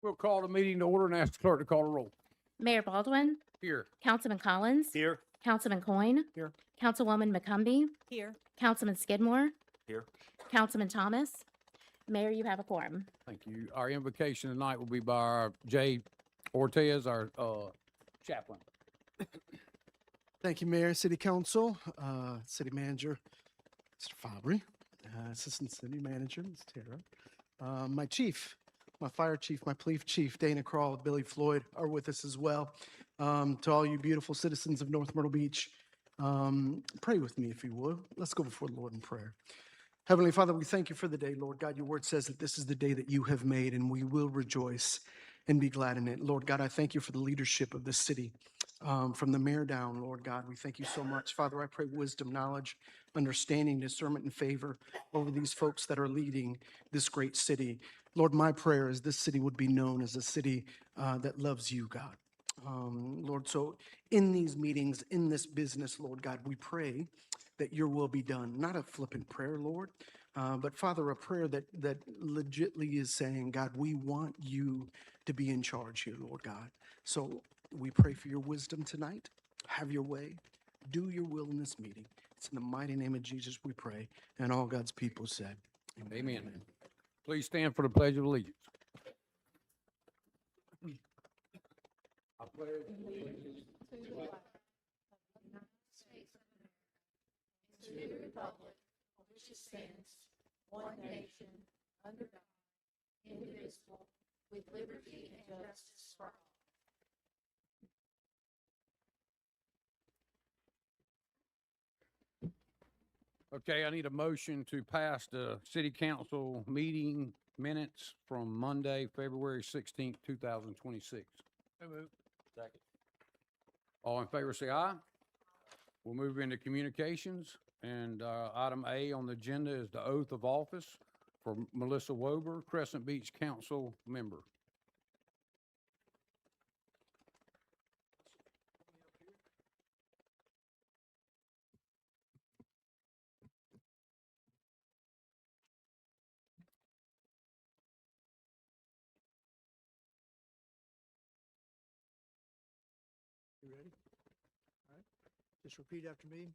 We'll call the meeting to order and ask the clerk to call the roll. Mayor Baldwin, Here. Councilman Collins, Here. Councilman Coyne, Here. Councilwoman McCumbee, Here. Councilman Skidmore, Here. Councilman Thomas. Mayor, you have a quorum. Thank you. Our invocation tonight will be by our Jay Ortez, our chaplain. Thank you, Mayor, City Council, City Manager, Mr. Fabry, Assistant City Manager, Ms. Tara. My chief, my fire chief, my police chief, Dana Crawl, Billy Floyd are with us as well. To all you beautiful citizens of North Myrtle Beach, pray with me if you would. Let's go before the Lord in prayer. Heavenly Father, we thank you for the day, Lord God. Your word says that this is the day that you have made, and we will rejoice and be glad in it. Lord God, I thank you for the leadership of this city, from the mayor down, Lord God. We thank you so much. Father, I pray wisdom, knowledge, understanding, discernment, and favor over these folks that are leading this great city. Lord, my prayer is this city would be known as a city that loves you, God. Lord, so in these meetings, in this business, Lord God, we pray that your will be done. Not a flippant prayer, Lord, but Father, a prayer that legitly is saying, God, we want you to be in charge here, Lord God. So we pray for your wisdom tonight. Have your way. Do your will in this meeting. It's in the mighty name of Jesus we pray. And all God's people said, Amen. Please stand for the Pledge of Allegiance. I pledge allegiance To the flag of the United States of America, and to the republic for which it stands, one nation, under God, indivisible, with liberty and justice for all. Okay, I need a motion to pass the city council meeting minutes from Monday, February 16th, 2026. Second. All in favor, say aye. We'll move into communications, and item A on the agenda is the oath of office for Melissa Wober, Crescent Beach Council member. You ready? All right. Just repeat after me.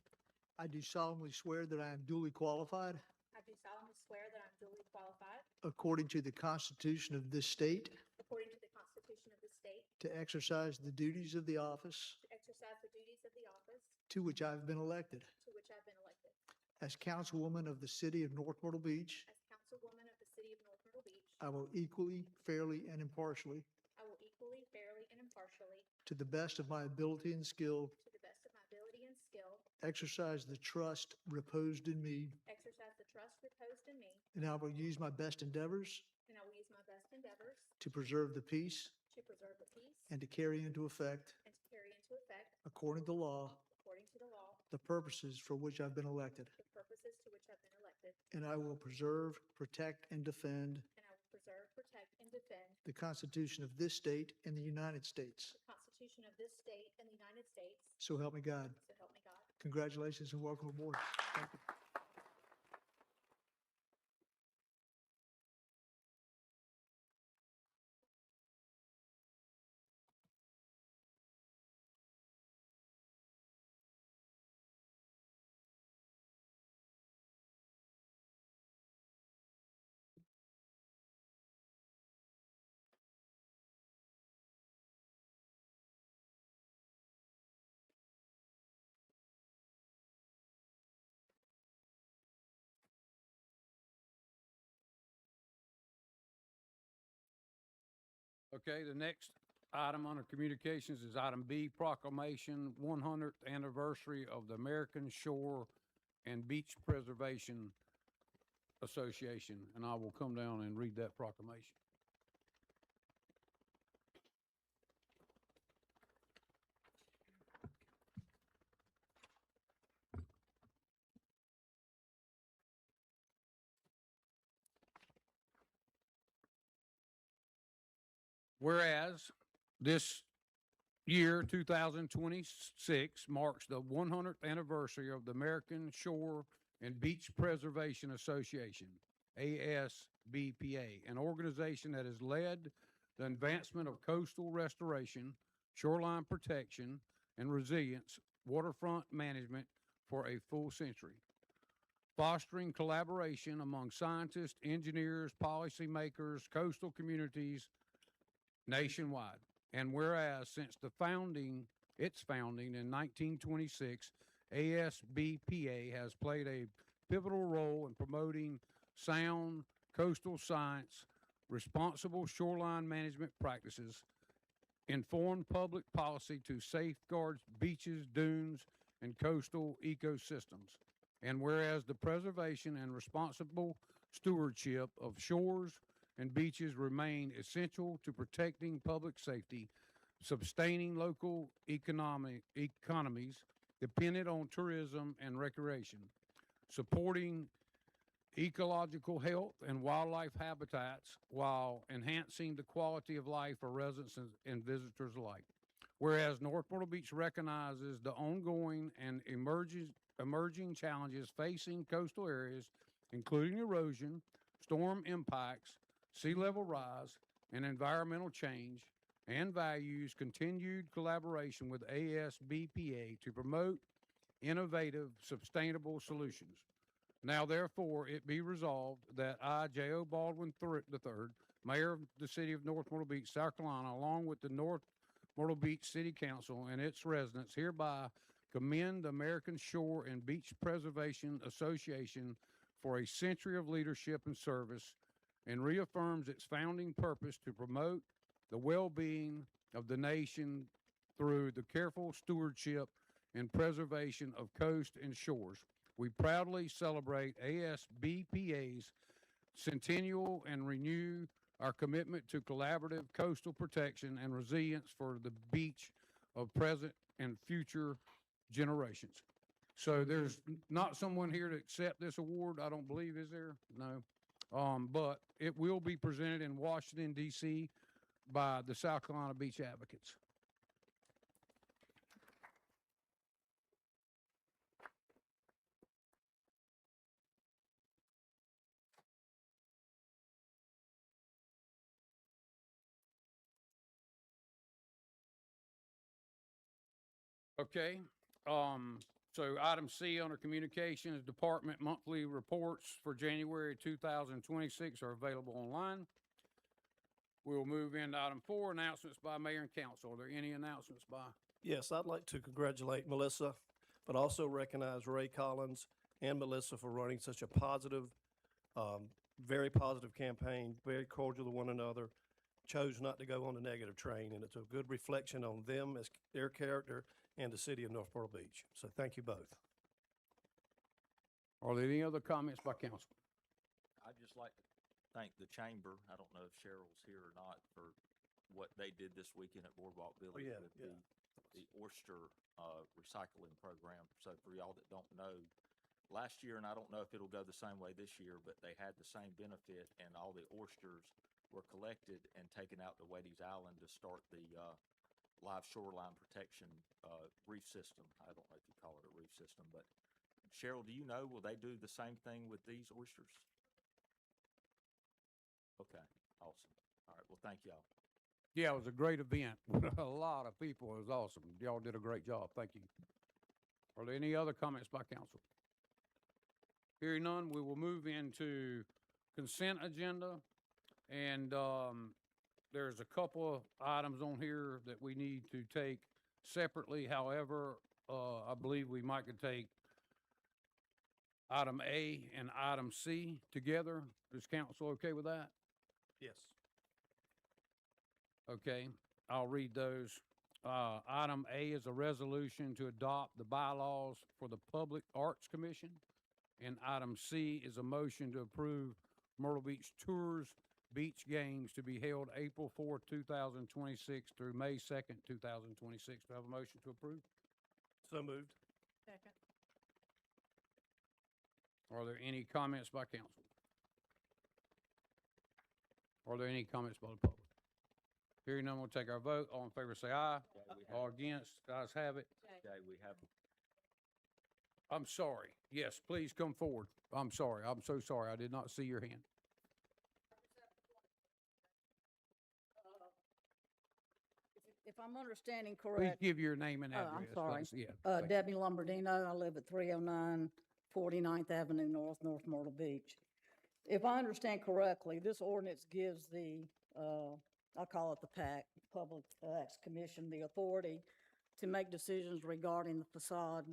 I do solemnly swear that I am duly qualified, I do solemnly swear that I'm duly qualified, according to the Constitution of this state, according to the Constitution of the state, to exercise the duties of the office to exercise the duties of the office to which I have been elected. to which I've been elected. As councilwoman of the city of North Myrtle Beach, As councilwoman of the city of North Myrtle Beach, I will equally, fairly, and impartially, I will equally, fairly, and impartially, to the best of my ability and skill, to the best of my ability and skill, exercise the trust reposed in me, exercise the trust reposed in me, and I will use my best endeavors and I will use my best endeavors to preserve the peace to preserve the peace and to carry into effect, and to carry into effect, according to law, according to the law, the purposes for which I've been elected. the purposes to which I've been elected, And I will preserve, protect, and defend and I will preserve, protect, and defend the Constitution of this state and the United States. the Constitution of this state and the United States, So help me God. so help me God. Congratulations and welcome aboard. Thank you. Okay, the next item under communications is item B, proclamation 100th anniversary of the American Shore and Beach Preservation Association, and I will come down and read that proclamation. Whereas this year, 2026, marks the 100th anniversary of the American Shore and Beach Preservation Association, ASBPA, an organization that is led the advancement of coastal restoration, shoreline protection, and resilience, waterfront management for a full century. Fostering collaboration among scientists, engineers, policymakers, coastal communities nationwide. And whereas since its founding in 1926, ASBPA has played a pivotal role in promoting sound coastal science, responsible shoreline management practices, informed public policy to safeguard beaches, dunes, and coastal ecosystems. And whereas the preservation and responsible stewardship of shores and beaches remain essential to protecting public safety, sustaining local economies dependent on tourism and recreation, supporting ecological health and wildlife habitats while enhancing the quality of life for residents and visitors alike. Whereas North Myrtle Beach recognizes the ongoing and emerging challenges facing coastal areas, including erosion, storm impacts, sea level rise, and environmental change, and values continued collaboration with ASBPA to promote innovative, sustainable solutions. Now, therefore, it be resolved that I, J.O. Baldwin III, Mayor of the City of North Myrtle Beach, South Carolina, along with the North Myrtle Beach City Council and its residents, hereby commend the American Shore and Beach Preservation Association for a century of leadership and service, and reaffirms its founding purpose to promote the well-being of the nation through the careful stewardship and preservation of coast and shores. We proudly celebrate ASBPA's centennial and renew our commitment to collaborative coastal protection and resilience for the beach of present and future generations. So there's not someone here to accept this award, I don't believe, is there? No. But it will be presented in Washington, D.C. by the South Carolina Beach Advocates. Okay, so item C under communications department monthly reports for January 2026 are available online. We'll move into item 4, announcements by mayor and council. Are there any announcements by? Yes, I'd like to congratulate Melissa, but also recognize Ray Collins and Melissa for running such a positive, very positive campaign, very cordial to one another, chose not to go on the negative train, and it's a good reflection on them as their character and the city of North Myrtle Beach. So thank you both. Are there any other comments by council? I'd just like to thank the chamber. I don't know if Cheryl's here or not for what they did this weekend at Boardwalk Village yeah, with yeah. the oyster recycling program. So for y'all that don't know, last year, and I don't know if it'll go the same way this year, but they had the same benefit, and all the oysters were collected and taken out to Wadey's Island to start the live shoreline protection reef system. I don't know if you call it a reef system, but Cheryl, do you know, will they do the same thing with these oysters? Okay, awesome. All right, well, thank y'all. Yeah, it was a great event. A lot of people. It was awesome. Y'all did a great job. Thank you. Are there any other comments by council? Hearing none, we will move into consent agenda. And there's a couple of items on here that we need to take separately. However, I believe we might could take item A and item C together. Is council okay with that? Yes. Okay, I'll read those. Item A is a resolution to adopt the bylaws for the Public Arts Commission. And item C is a motion to approve Myrtle Beach Tours Beach Games to be held April 4th, 2026 through May 2nd, 2026. Do I have a motion to approve? So moved. Second. Are there any comments by council? Are there any comments by the public? Hearing none, we'll take our vote. All in favor say aye. All against, ayes have it. Okay, we have, I'm sorry. Yes, please come forward. I'm sorry. I'm so sorry. I did not see your hand. If I'm understanding Please correct, give your name and Oh, address. I'm sorry. please. Yeah. thank you. Debbie Lombardino, I live at 309 49th Avenue North, North Myrtle Beach. If I understand correctly, this ordinance gives the, I call it the PAC, Public Acts Commission, the authority to make decisions regarding the facade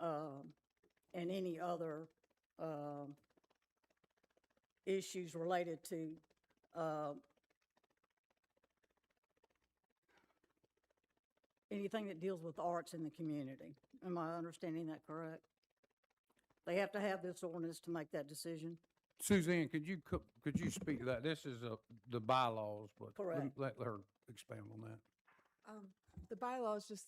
and any other issues related to anything that deals with arts in the community. Am I understanding that correct? They have to have this ordinance to make that decision? Suzanne, could you speak to that? This is the bylaws, but Correct. let her expand on that. The bylaws just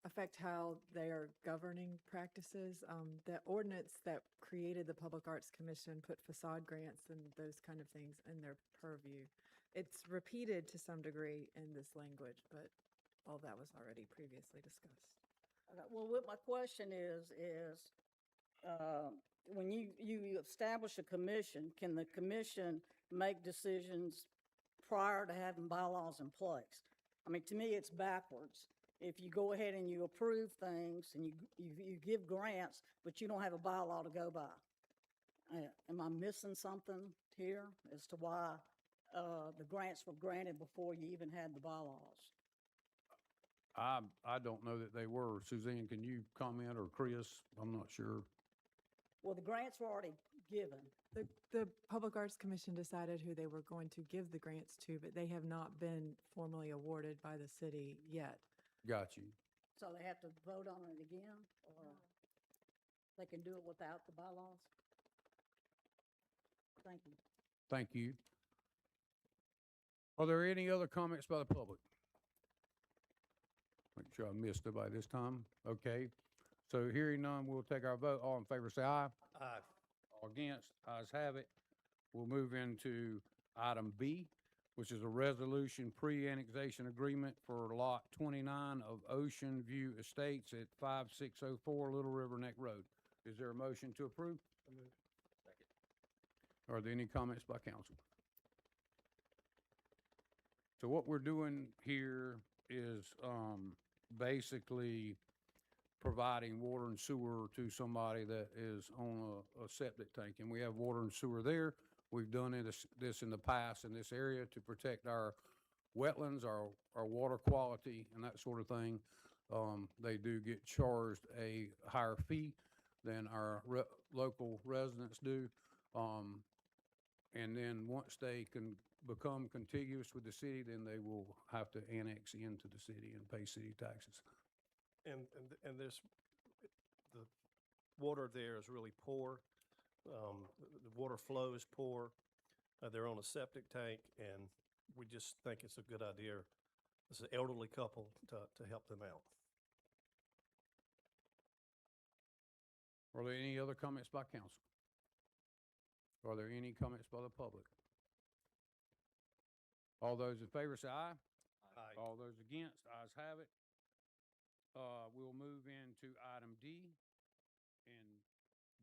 affect how they are governing practices. The ordinance that created the Public Arts Commission put facade grants and those kind of things in their purview. It's repeated to some degree in this language, but all that was already previously discussed. Okay, well, what my question is, when you establish a commission, can the commission make decisions prior to having bylaws in place? I mean, to me, it's backwards. If you go ahead and you approve things and you give grants, but you don't have a bylaw to go by. Am I missing something here as to why the grants were granted before you even had the bylaws? I don't know that they were. Suzanne, can you comment, or Chris? I'm not sure. Well, the grants were already given. The Public Arts Commission decided who they were going to give the grants to, but they have not been formally awarded by the city yet. Got you. So they have to vote on it again, or they can do it without the bylaws? Thank you. Thank you. Are there any other comments by the public? Make sure I missed nobody this time. Okay. So hearing none, we'll take our vote. All in favor, say aye. Aye. All against, ayes have it. We'll move into item B, which is a resolution pre-annexation agreement for Lot 29 of Ocean View Estates at 5604 Little River Neck Road. Is there a motion to approve? Are there any comments by council? So what we're doing here is basically providing water and sewer to somebody that is on a septic tank. And we have water and sewer there. We've done this in the past in this area to protect our wetlands, our water quality, and that sort of thing. They do get charged a higher fee than our local residents do. And then once they can become contiguous with the city, then they will have to annex into the city and pay city taxes. And there's, the water there is really poor. The water flow is poor. They're on a septic tank, and we just think it's a good idea as an elderly couple to help them out. Are there any other comments by council? Are there any comments by the public? All those in favor say aye. Aye. All those against, ayes have it. We'll move into item D. And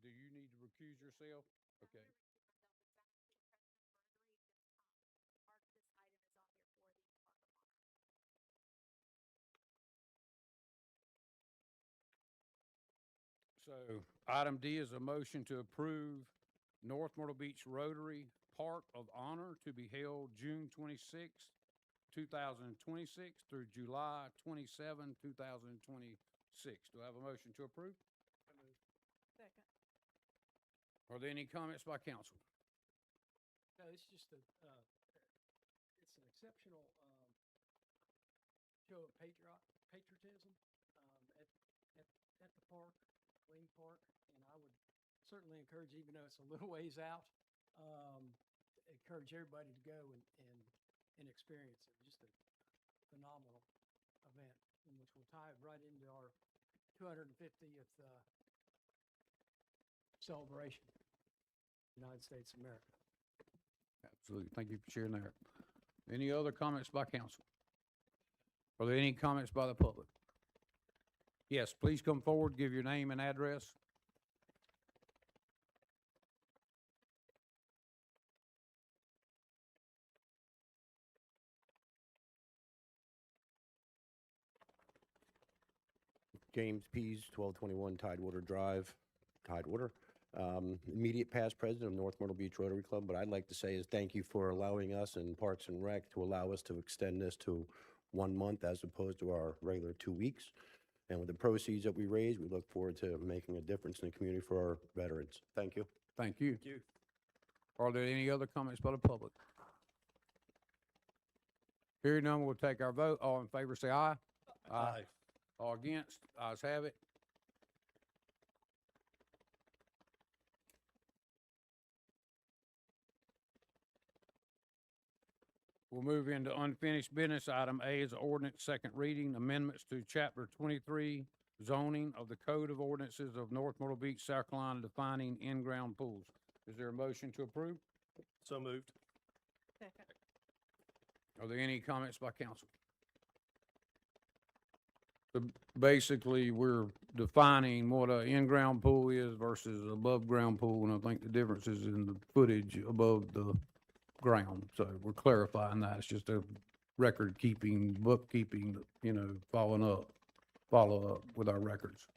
do you need to recuse yourself? Okay. So item D is a motion to approve North Myrtle Beach Rotary Park of Honor to be held June 26, 2026 through July 27, 2026. Do I have a motion to approve? Second. Are there any comments by council? No, it's just it's an exceptional show of patriotism at the park, Wayne Park, and I would certainly encourage, even though it's a little ways out, encourage everybody to go and experience it. Just a phenomenal event, in which will tie right into our 250th celebration, United States of America. Absolutely. Thank you for sharing that. Any other comments by council? Are there any comments by the public? Yes, please come forward, give your name and address. James Pease, 1221 Tidewater Drive, Tidewater. Immediate past president of North Myrtle Beach Rotary Club. What I'd like to say is thank you for allowing us in Parks and Rec to allow us to extend this to 1 month as opposed to our regular 2 weeks. And with the proceeds that we raise, we look forward to making a difference in the community for our veterans. Thank you. Thank you. Thank you. Are there any other comments by the public? Hearing none, we'll take our vote. All in favor, say aye. Aye. All against? Ayes have it. We'll move into unfinished business. Item A is ordinance second reading, amendments to Chapter 23 zoning of the Code of Ordinances of North Myrtle Beach, South Carolina, defining in-ground pools. Is there a motion to approve? So moved. Are there any comments by council? Basically, we're defining what a in-ground pool is versus above-ground pool, and I think the difference is in the footage above the ground. So we're clarifying that. It's just a record keeping, bookkeeping, follow up with our records.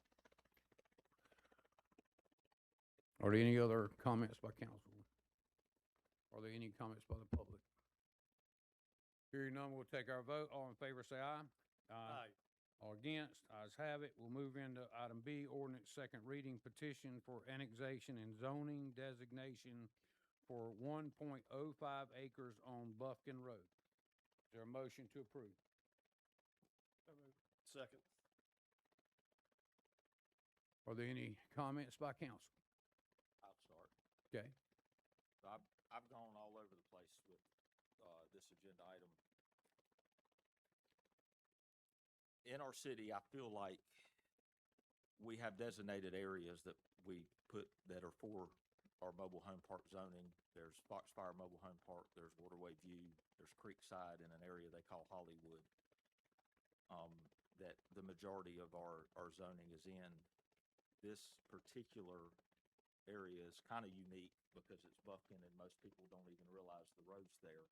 Are there any other comments by council? Are there any comments by the public? Hearing none, we'll take our vote. All in favor, say aye. Aye. All against? Ayes have it. We'll move into item B, ordinance second reading petition for annexation and zoning designation for 1.05 acres on Buffkin Road. Is there a motion to approve? Second. Are there any comments by council? I'll start. Okay. So I've gone all over the place with this agenda item. In our city, I feel like we have designated areas that we put that are for our mobile home park zoning. There's Foxfire Mobile Home Park, there's Waterway View, there's Creekside in an area they call Hollywood, that the majority of our zoning is in. This particular area is kind of unique because it's Buffkin and most people don't even realize the road's there.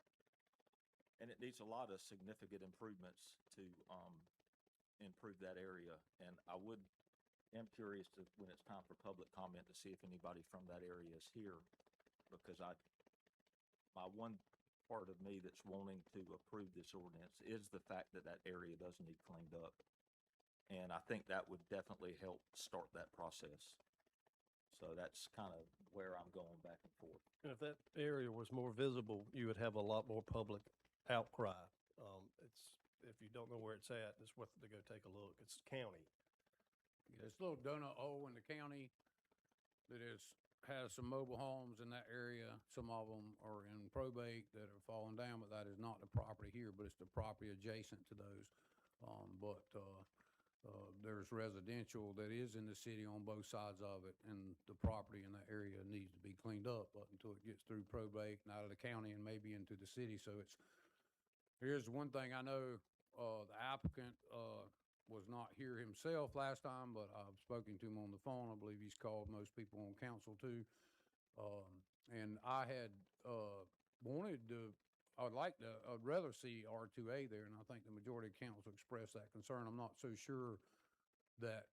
And it needs a lot of significant improvements to improve that area. And I am curious to, when it's time for public comment, to see if anybody from that area is here, because my one part of me that's wanting to approve this ordinance is the fact that that area does need cleaned up. And I think that would definitely help start that process. So that's kind of where I'm going back and forth. And if that area was more visible, you would have a lot more public outcry. If you don't know where it's at, it's worth it to go take a look. It's county. This little donut hole in the county that has some mobile homes in that area. Some of them are in probate that are falling down, but that is not the property here, but it's the property adjacent to those. There's residential that is in the city on both sides of it, and the property in that area needs to be cleaned up until it gets through probate and out of the county and maybe into the city. So here's one thing I know, the applicant was not here himself last time, but I've spoken to him on the phone. I believe he's called most people on council too. And I had I'd rather see R2A there, and I think the majority of council expressed that concern. I'm not so sure that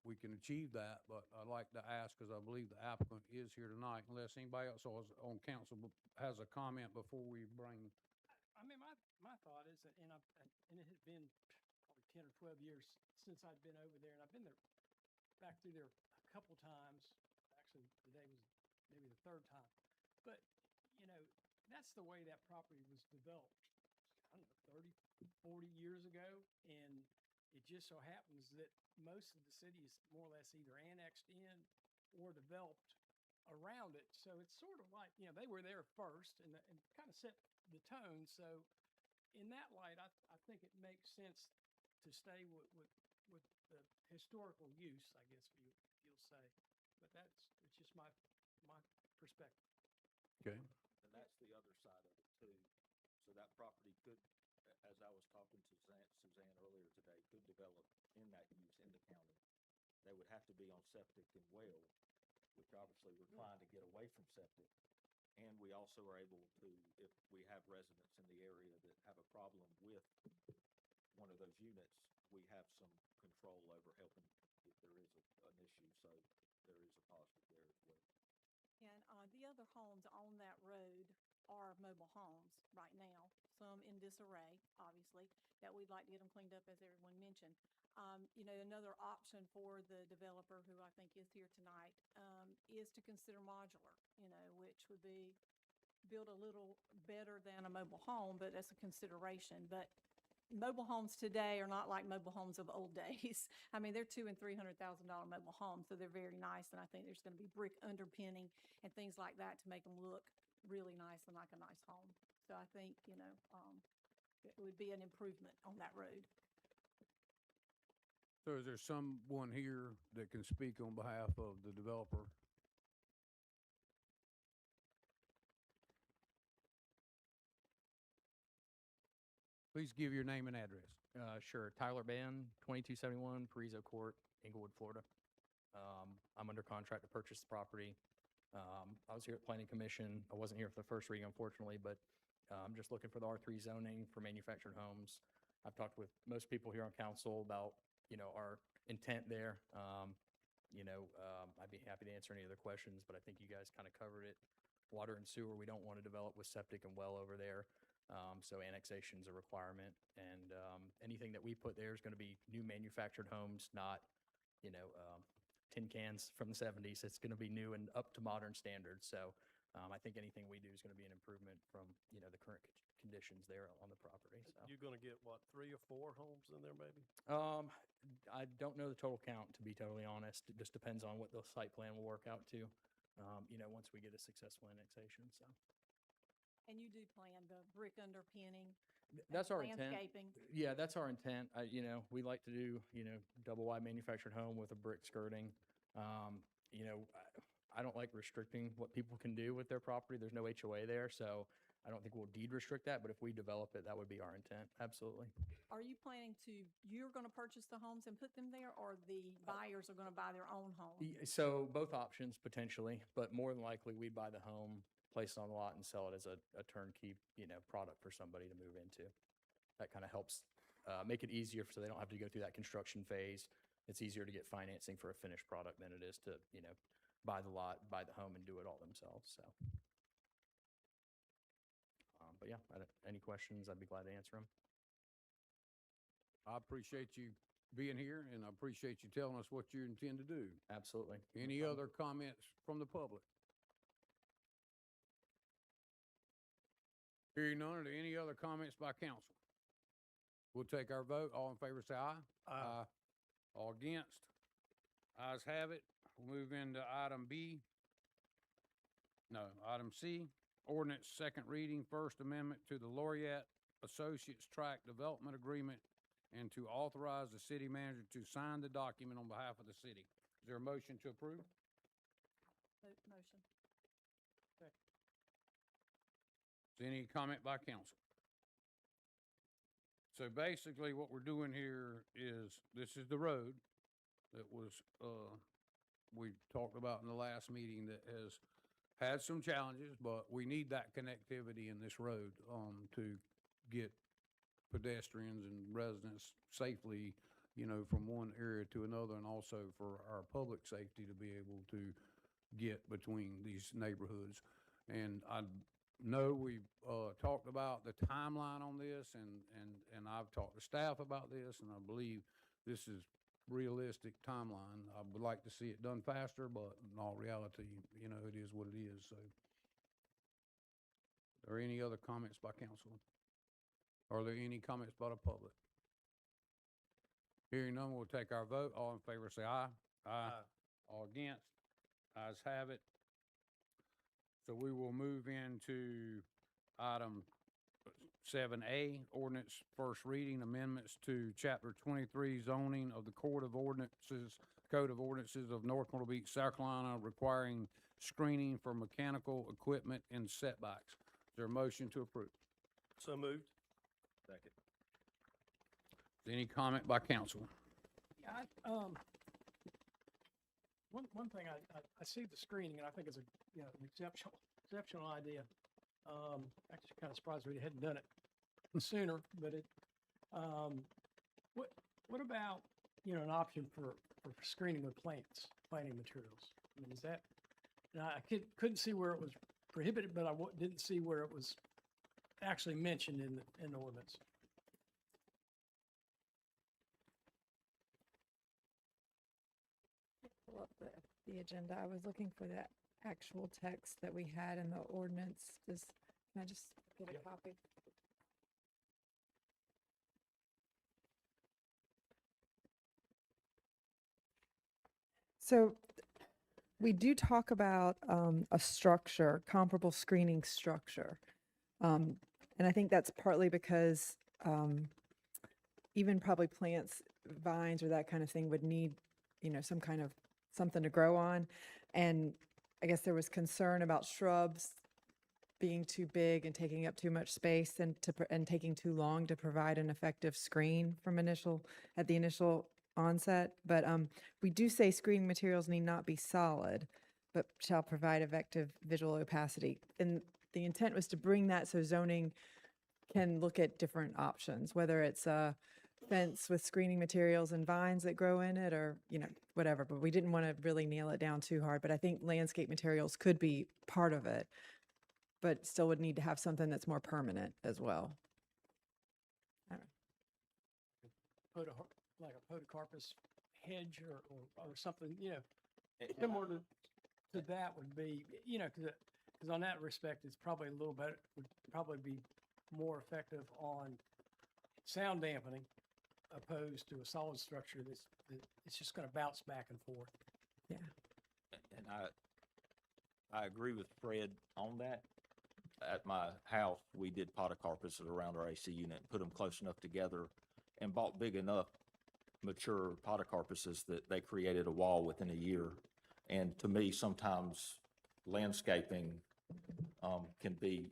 we can achieve that, but I'd like to ask, because I believe the applicant is here tonight, unless anybody else on council has a comment before we bring. I mean, my thought is, and it has been probably 10 or 12 years since I've been over there, and I've been back through there a couple times. Actually, today was maybe the third time. But, that's the way that property was developed, I don't know, 30, 40 years ago. And it just so happens that most of the city is more or less either annexed in or developed around it. So it's sort of like, they were there first and kind of set the tone. So in that light, I think it makes sense to stay with the historical use, I guess you'll say. But it's just my perspective. Okay. And that's the other side of it too. So that property could, as I was talking to Suzanne earlier today, could develop in that use in the county. They would have to be on septic and well, which obviously we're trying to get away from septic. And we also are able to, if we have residents in the area that have a problem with one of those units, we have some control over helping if there is an issue, so there is a positive there as well. And the other homes on that road are mobile homes right now, some in disarray, obviously, that we'd like to get them cleaned up, as everyone mentioned. You know, another option for the developer, who I think is here tonight, is to consider modular, you know, which would be build a little better than a mobile home, but that's a consideration. But mobile homes today are not like mobile homes of old days. I mean, they're $200,000 and $300,000 mobile homes, so they're very nice. And I think there's going to be brick underpinning and things like that to make them look really nice and like a nice home. So I think, you know, it would be an improvement on that road. So is there someone here that can speak on behalf of the developer? Please give your name and address. Sure. Tyler Ban, 2271 Parizo Court, Inglewood, Florida. I'm under contract to purchase the property. I was here at Planning Commission. I wasn't here for the first reading, unfortunately, but I'm just looking for the R3 zoning for manufactured homes. I've talked with most people here on council about, you know, our intent there. I'd be happy to answer any other questions, but I think you guys kind of covered it. Water and sewer, we don't want to develop with septic and well over there. So annexation is a requirement, and anything that we put there is going to be new manufactured homes, not, tin cans from the 70s. It's going to be new and up to modern standards. So I think anything we do is going to be an improvement from, the current conditions there on the property. So You're gonna get, what, 3 or 4 homes in there maybe? I don't know the total count, to be totally honest. It just depends on what the site plan will work out to, once we get a successful annexation. So And you do plan the brick underpinning, that's our intent. landscaping. Yeah, that's our intent. We like to do, double wide manufactured home with a brick skirting. I don't like restricting what people can do with their property. There's no HOA there, so I don't think we'll deed restrict that, but if we develop it, that would be our intent. Absolutely. Are you planning you're going to purchase the homes and put them there, or the buyers are going to buy their own home? So both options potentially, but more than likely we'd buy the home, place it on the lot and sell it as a turnkey, product for somebody to move into. That kind of helps make it easier so they don't have to go through that construction phase. It's easier to get financing for a finished product than it is to, buy the lot, buy the home and do it all themselves. So, but yeah, any questions, I'd be glad to answer them. I appreciate you being here, and I appreciate you telling us what you intend to do. Absolutely. Any other comments from the public? Hearing none, are there any other comments by council? We'll take our vote. All in favor, say aye. Aye. All against? Ayes have it. We'll move into item item C. Ordinance, second reading, First Amendment to the Laureate Associates Tract Development Agreement, and to authorize the city manager to sign the document on behalf of the city. Is there a motion to approve? Motion. Is any comment by council? So basically what we're doing here is, this is the road that was, we talked about in the last meeting, that has had some challenges, but we need that connectivity in this road, to get pedestrians and residents safely, from one area to another, and also for our public safety to be able to get between these neighborhoods. And I know we've talked about the timeline on this, and I've talked to staff about this, and I believe this is realistic timeline. I would like to see it done faster, but in all reality, it is what it is. So, are there any other comments by council? Are there any comments by the public? Hearing none, we'll take our vote. All in favor, say aye. Aye. All against? Ayes have it. So we will move into item 7A, ordinance first reading, amendments to chapter 23 zoning of the Code of Ordinances of North Myrtle Beach, South Carolina, requiring screening for mechanical equipment and setbacks. Is there a motion to approve? So moved. Second. Is there any comment by council? Yeah, one thing, I see the screening, and I think it's an exceptional idea. Actually kind of surprised we hadn't done it sooner, but what what about, an option for screening with plants, planting materials? I mean, is that, now, I couldn't see where it was prohibited, but I didn't see where it was actually mentioned in the ordinance. Pull up the agenda. I was looking for that actual text that we had in the ordinance. Can I just get a copy? So we do talk about a structure, comparable screening structure. And I think that's partly because even probably plants, vines or that kind of thing would need, some kind of something to grow on. And I guess there was concern about shrubs being too big and taking up too much space and taking too long to provide an effective screen from at the initial onset. But we do say screening materials need not be solid, but shall provide effective visual opacity. And the intent was to bring that so zoning can look at different options, whether it's a fence with screening materials and vines that grow in it or, whatever. But we didn't want to really nail it down too hard. But I think landscape materials could be part of it, but still would need to have something that's more permanent as well. Like a podocarpus hedge or something, similar to that would be, because on that respect, it's probably a little better, would probably be more effective on sound dampening opposed to a solid structure it's just going to bounce back and forth. Yeah. And I agree with Fred on that. At my house, we did podocarpuses around our AC unit, put them close enough together and bought big enough mature podocarpuses that they created a wall within a year. And to me, sometimes landscaping can be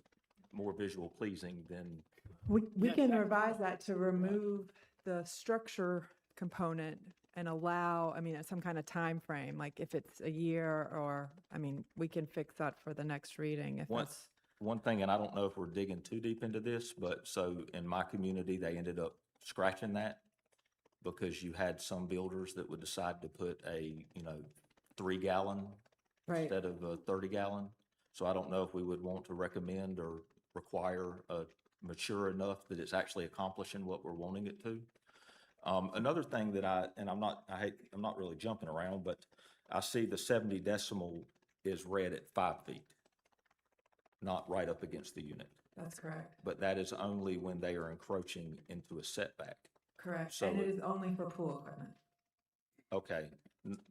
more visual pleasing than. We can revise that to remove the structure component and allow, some kind of time frame, like if it's a year or, we can fix that for the next reading if that's. One thing, and I don't know if we're digging too deep into this, but so in my community, they ended up scratching that because you had some builders that would decide to put a, 3-gallon Right. instead of a 30-gallon. So I don't know if we would want to recommend or require a mature enough that it's actually accomplishing what we're wanting it to. Another thing that I'm not really jumping around, but I see the 70 decimal is read at 5 feet, not right up against the unit. That's correct. But that is only when they are encroaching into a setback. Correct. So And it is only for pool equipment. Okay,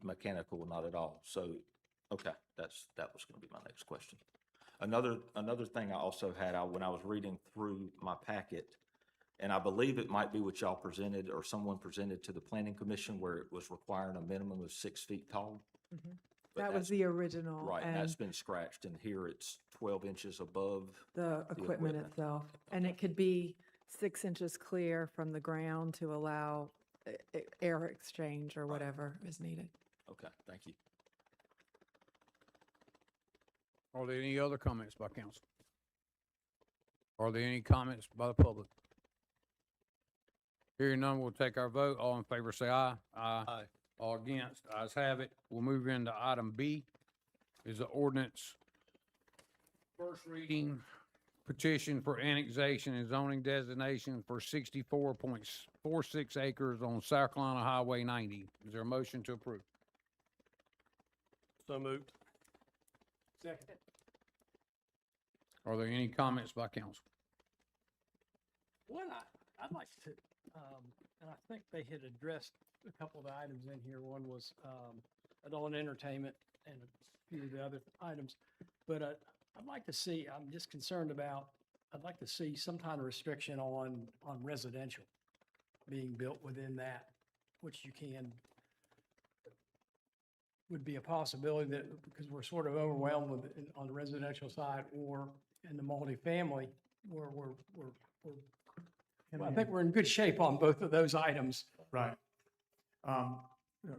mechanical, not at all. So, okay, that was going to be my next question. Another thing I also had, when I was reading through my packet, and I believe it might be what y'all presented or someone presented to the Planning Commission where it was requiring a minimum of 6 feet tall. Mhm. But That was the original. Right, and that's been scratched, and here it's 12 inches above. the equipment itself. And it could be 6 inches clear from the ground to allow air exchange or whatever is needed. Okay, thank you. Are there any other comments by council? Are there any comments by the public? Hearing none, we'll take our vote. All in favor, say aye. Aye. All against, ayes have it. We'll move into item B, is the ordinance. First reading, petition for annexation and zoning designation for 64.46 acres on South Carolina Highway 90. Is there a motion to approve? So moved. Second. Are there any comments by council? One, I'd like to, and I think they had addressed a couple of the items in here. One was adult entertainment and a few of the other items. But I'd like to see, I'm just concerned about, I'd like to see some kind of restriction on residential being built within that, which you can, would be a possibility that, because we're sort of overwhelmed with, on the residential side or in the multifamily, where well, I think we're in good shape on both of those items. Right. Are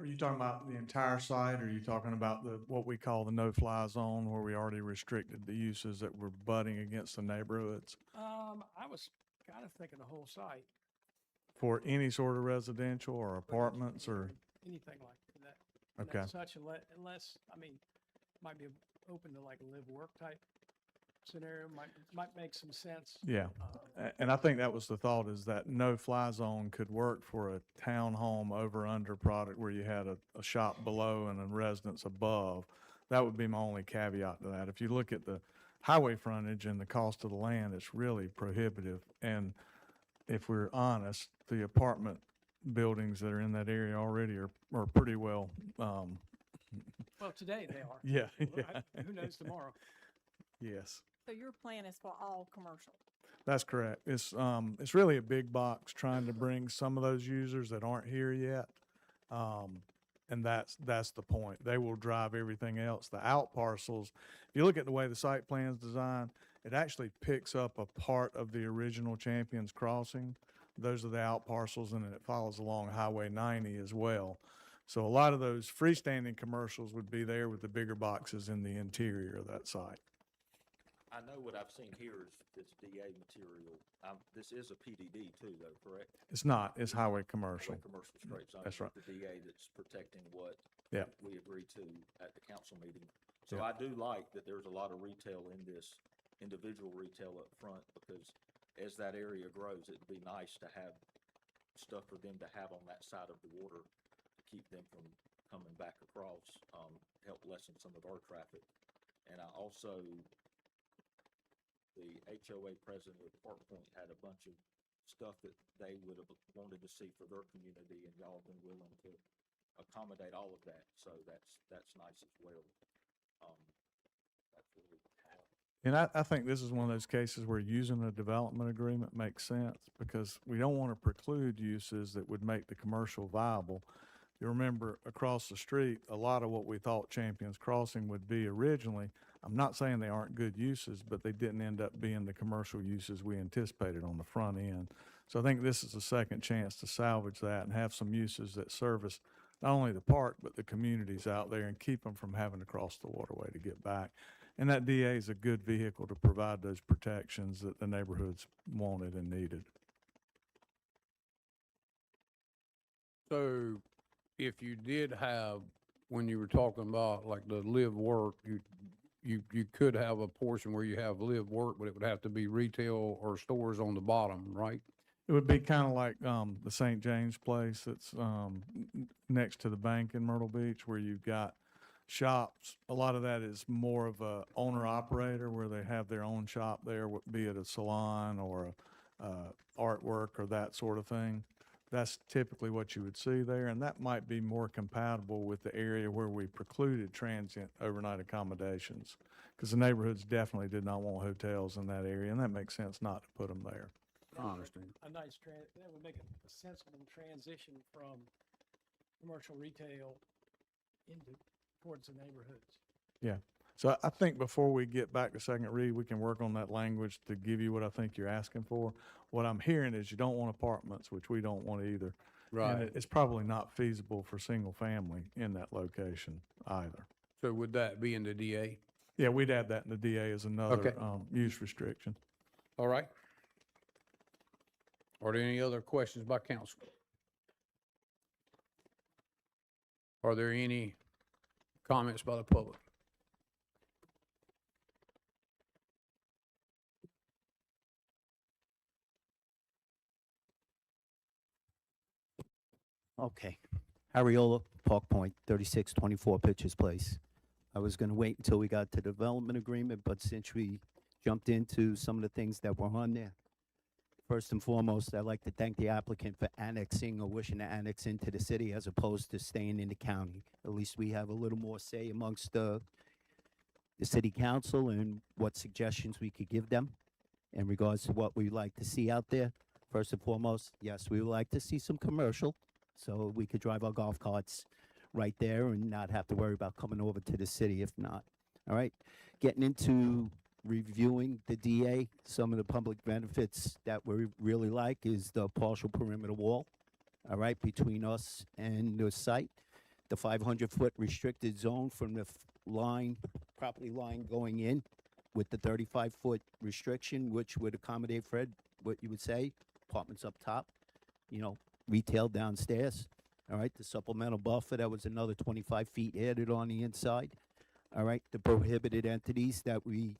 you talking about the entire site, or are you talking about what we call the no-fly zone, where we already restricted the uses that were butting against the neighborhoods? I was kind of thinking the whole site. for any sort of residential or apartments or, Anything like that. and okay. Such unless, I mean, might be open to like a live-work type scenario, might make some sense. Yeah. And I think that was the thought, is that no-fly zone could work for a townhome over-under product where you had a shop below and a residence above. That would be my only caveat to that. If you look at the highway frontage and the cost of the land, it's really prohibitive. And if we're honest, the apartment buildings that are in that area already are pretty well, Well, today they are. yeah, Well, yeah. Who knows tomorrow? Yes. So your plan is for all commercial? That's correct. It's really a big box trying to bring some of those users that aren't here yet. And that's the point. They will drive everything else. The out parcels, if you look at the way the site plan's designed, it actually picks up a part of the original Champions Crossing. Those are the out parcels, and it follows along Highway 90 as well. So a lot of those freestanding commercials would be there with the bigger boxes in the interior of that site. I know what I've seen here is DA material. This is a PDD too, though, correct? It's not, it's highway commercial. Highway commercial straight zone. That's right. The DA that's protecting what Yeah. we agreed to at the council meeting. So Yeah. I do like that there's a lot of retail in this, individual retail up front, because as that area grows, it'd be nice to have stuff for them to have on that side of the water to keep them from coming back across, help lessen some of our traffic. And I also, the HOA president of Park Point had a bunch of stuff that they would have wanted to see for their community, and y'all have been willing to accommodate all of that. So that's nice as well. That's really And I think this is one of those cases where using a development agreement makes sense, because we don't want to preclude uses that would make the commercial viable. You remember across the street, a lot of what we thought Champions Crossing would be originally, I'm not saying they aren't good uses, but they didn't end up being the commercial uses we anticipated on the front end. So I think this is a second chance to salvage that and have some uses that service not only the park, but the communities out there, and keep them from having to cross the waterway to get back. And that DA is a good vehicle to provide those protections that the neighborhoods wanted and needed. So if you did have, when you were talking about like the live work, you could have a portion where you have live work, but it would have to be retail or stores on the bottom, right? It would be kind of like the St. James place that's next to the bank in Myrtle Beach, where you've got shops. A lot of that is more of a owner-operator, where they have their own shop there, be it a salon or artwork or that sort of thing. That's typically what you would see there, and that might be more compatible with the area where we precluded transient overnight accommodations, because the neighborhoods definitely did not want hotels in that area, and that makes sense not to put them there. I understand. A nice that would make a sensible transition from commercial retail towards the neighborhoods. Yeah. So I think before we get back to second read, we can work on that language to give you what I think you're asking for. What I'm hearing is you don't want apartments, which we don't want either. Right. And it's probably not feasible for single family in that location either. So would that be in the DA? Yeah, we'd add that in the DA as another Okay. Use restriction. All right. Are there any other questions by council? Are there any comments by the public? Okay. Ariola, Park Point, 3624 Pitchers Place. I was going to wait until we got to the development agreement, but since we jumped into some of the things that were on there, first and foremost, I'd like to thank the applicant for annexing or wishing to annex into the city as opposed to staying in the county. At least we have a little more say amongst the city council and what suggestions we could give them in regards to what we'd like to see out there. First and foremost, yes, we would like to see some commercial, so we could drive our golf carts right there and not have to worry about coming over to the city if not. All right, getting into reviewing the DA, some of the public benefits that we really like is the partial perimeter wall, all right, between us and the site. The 500-foot restricted zone from the property line going in with the 35-foot restriction, which would accommodate, Fred, what you would say, apartments up top. retail downstairs. All right, the supplemental buffer, that was another 25 feet added on the inside. All right, the prohibited entities that we,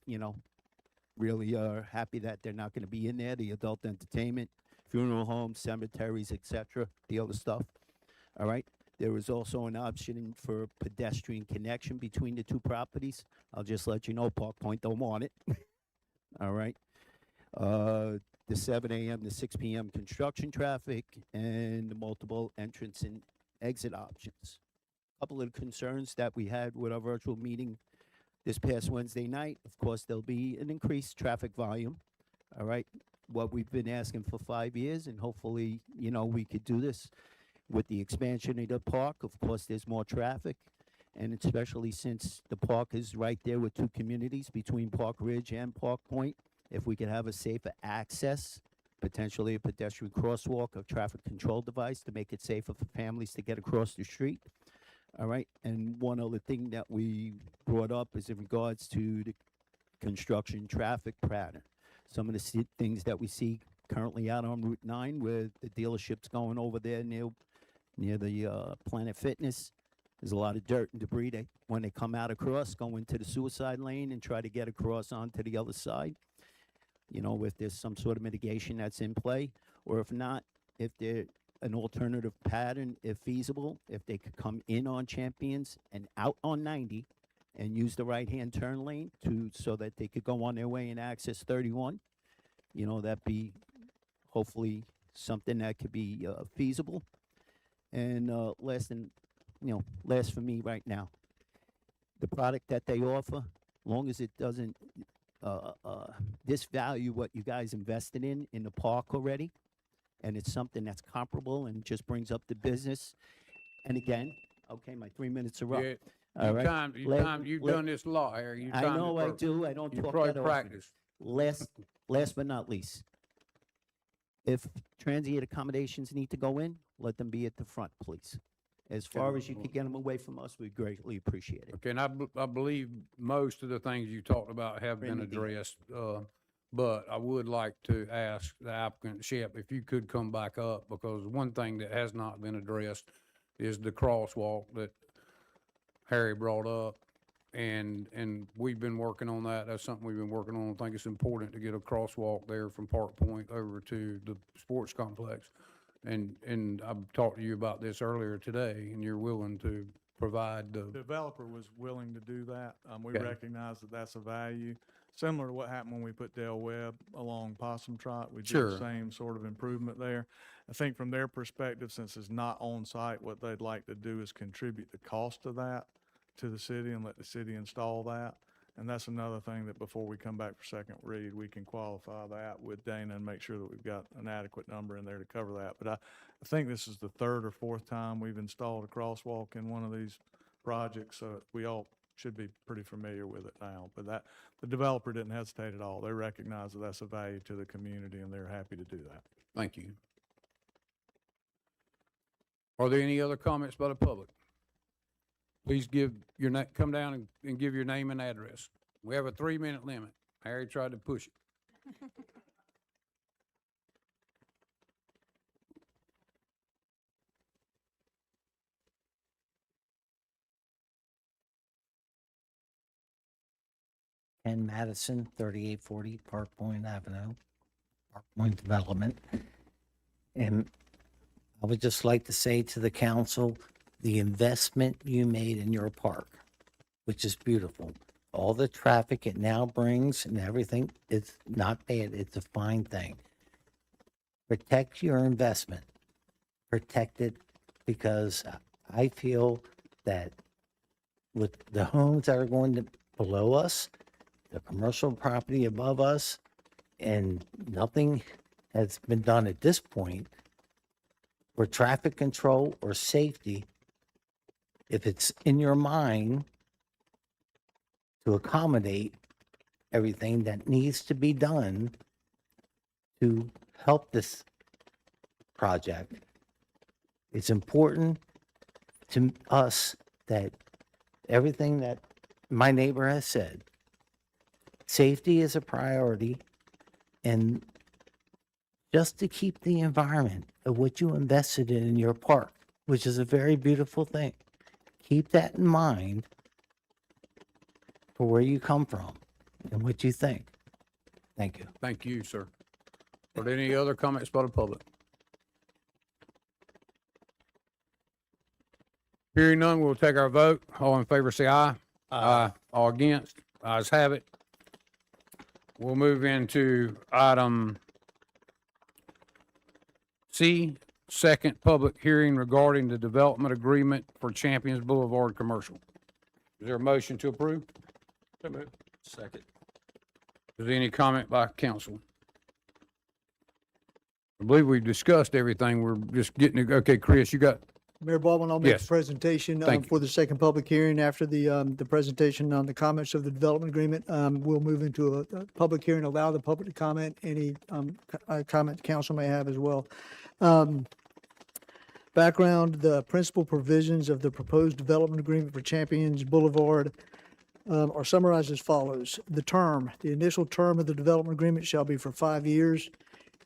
really are happy that they're not going to be in there, the adult entertainment, funeral homes, cemeteries, etc., the other stuff. All right, there was also an option for pedestrian connection between the two properties. I'll just let you know, Park Point don't want it. All right. The 7 a.m. to 6 p.m. construction traffic and the multiple entrance and exit options. A couple of concerns that we had with our virtual meeting this past Wednesday night. Of course, there'll be an increased traffic volume. All right. What we've been asking for 5 years, and hopefully, we could do this with the expansion of the park. Of course, there's more traffic. And especially since the park is right there with two communities between Park Ridge and Park Point, if we could have a safer access, potentially a pedestrian crosswalk, a traffic control device to make it safer for families to get across the street. All right. And one other thing that we brought up is in regards to the construction traffic pattern. Some of the things that we see currently out on Route 9 with the dealerships going over there near the Planet Fitness. There's a lot of dirt and debris when they come out across, go into the suicide lane and try to get across onto the other side. If there's some sort of mitigation that's in play, or if not, if there's an alternative pattern, if feasible, if they could come in on Champions and out on 90 and use the right-hand turn lane so that they could go on their way and access 31, that'd be hopefully something that could be feasible. And last for me right now, the product that they offer, long as it doesn't disvalue what you guys invested in the park already, and it's something that's comparable and just brings up the business. And again, okay, my 3 minutes are up. Yeah, All right. you've done this a lot, Harry. I know I do. I don't You talk probably that often. practice. Last but not least, if transient accommodations need to go in, let them be at the front, please. As far as you could get them away from us, we greatly appreciate it. Okay, and I believe most of the things you talked about have been Remedy. addressed. But I would like to ask the applicant, Shep, if you could come back up, because one thing that has not been addressed is the crosswalk that Harry brought up. And we've been working on that. That's something we've been working on. I think it's important to get a crosswalk there from Park Point over to the sports complex. And I've talked to you about this earlier today, and you're willing to provide The developer was willing to do that. We Okay. recognize that that's a value, similar to what happened when we put Del Webb along Possum Trot. We did Sure. the same sort of improvement there. I think from their perspective, since it's not on site, what they'd like to do is contribute the cost of that to the city and let the city install that. And that's another thing that before we come back for second read, we can qualify that with Dana and make sure that we've got an adequate number in there to cover that. But I think this is the third or fourth time we've installed a crosswalk in one of these projects, so we all should be pretty familiar with it now. But the developer didn't hesitate at all. They recognize that that's a value to the community, and they're happy to do that. Thank you. Are there any other comments by the public? Please give your come down and give your name and address. We have a 3-minute limit. Harry tried to push it. Ken Madison, 3840 Park Point Avenue, Park Point Development. And I would just like to say to the council, the investment you made in your park, which is beautiful, all the traffic it now brings and everything, it's not bad. It's a fine thing. Protect your investment. Protect it, because I feel that with the homes that are going to below us, the commercial property above us, and nothing has been done at this point for traffic control or safety. If it's in your mind to accommodate everything that needs to be done to help this project, it's important to us that everything that my neighbor has said, safety is a priority, and just to keep the environment of what you invested in your park, which is a very beautiful thing. Keep that in mind for where you come from and what you think. Thank you. Thank you, sir. Are there any other comments by the public? Hearing none, we'll take our vote. All in favor, say aye. Aye. All against? Ayes have it. We'll move into item C, second public hearing regarding the development agreement for Champions Boulevard Commercial. Is there a motion to approve? Second. Is there any comment by council? I believe we've discussed everything. We're just getting, okay, Chris, you got, Mayor Baldwin, I'll make Yes. a presentation Thank you. for the second public hearing. After the presentation on the comments of the development agreement, we'll move into a public hearing, allow the public to comment, any comment the council may have as well. Background, the principal provisions of the proposed development agreement for Champions Boulevard are summarized as follows. The initial term of the development agreement shall be for 5 years.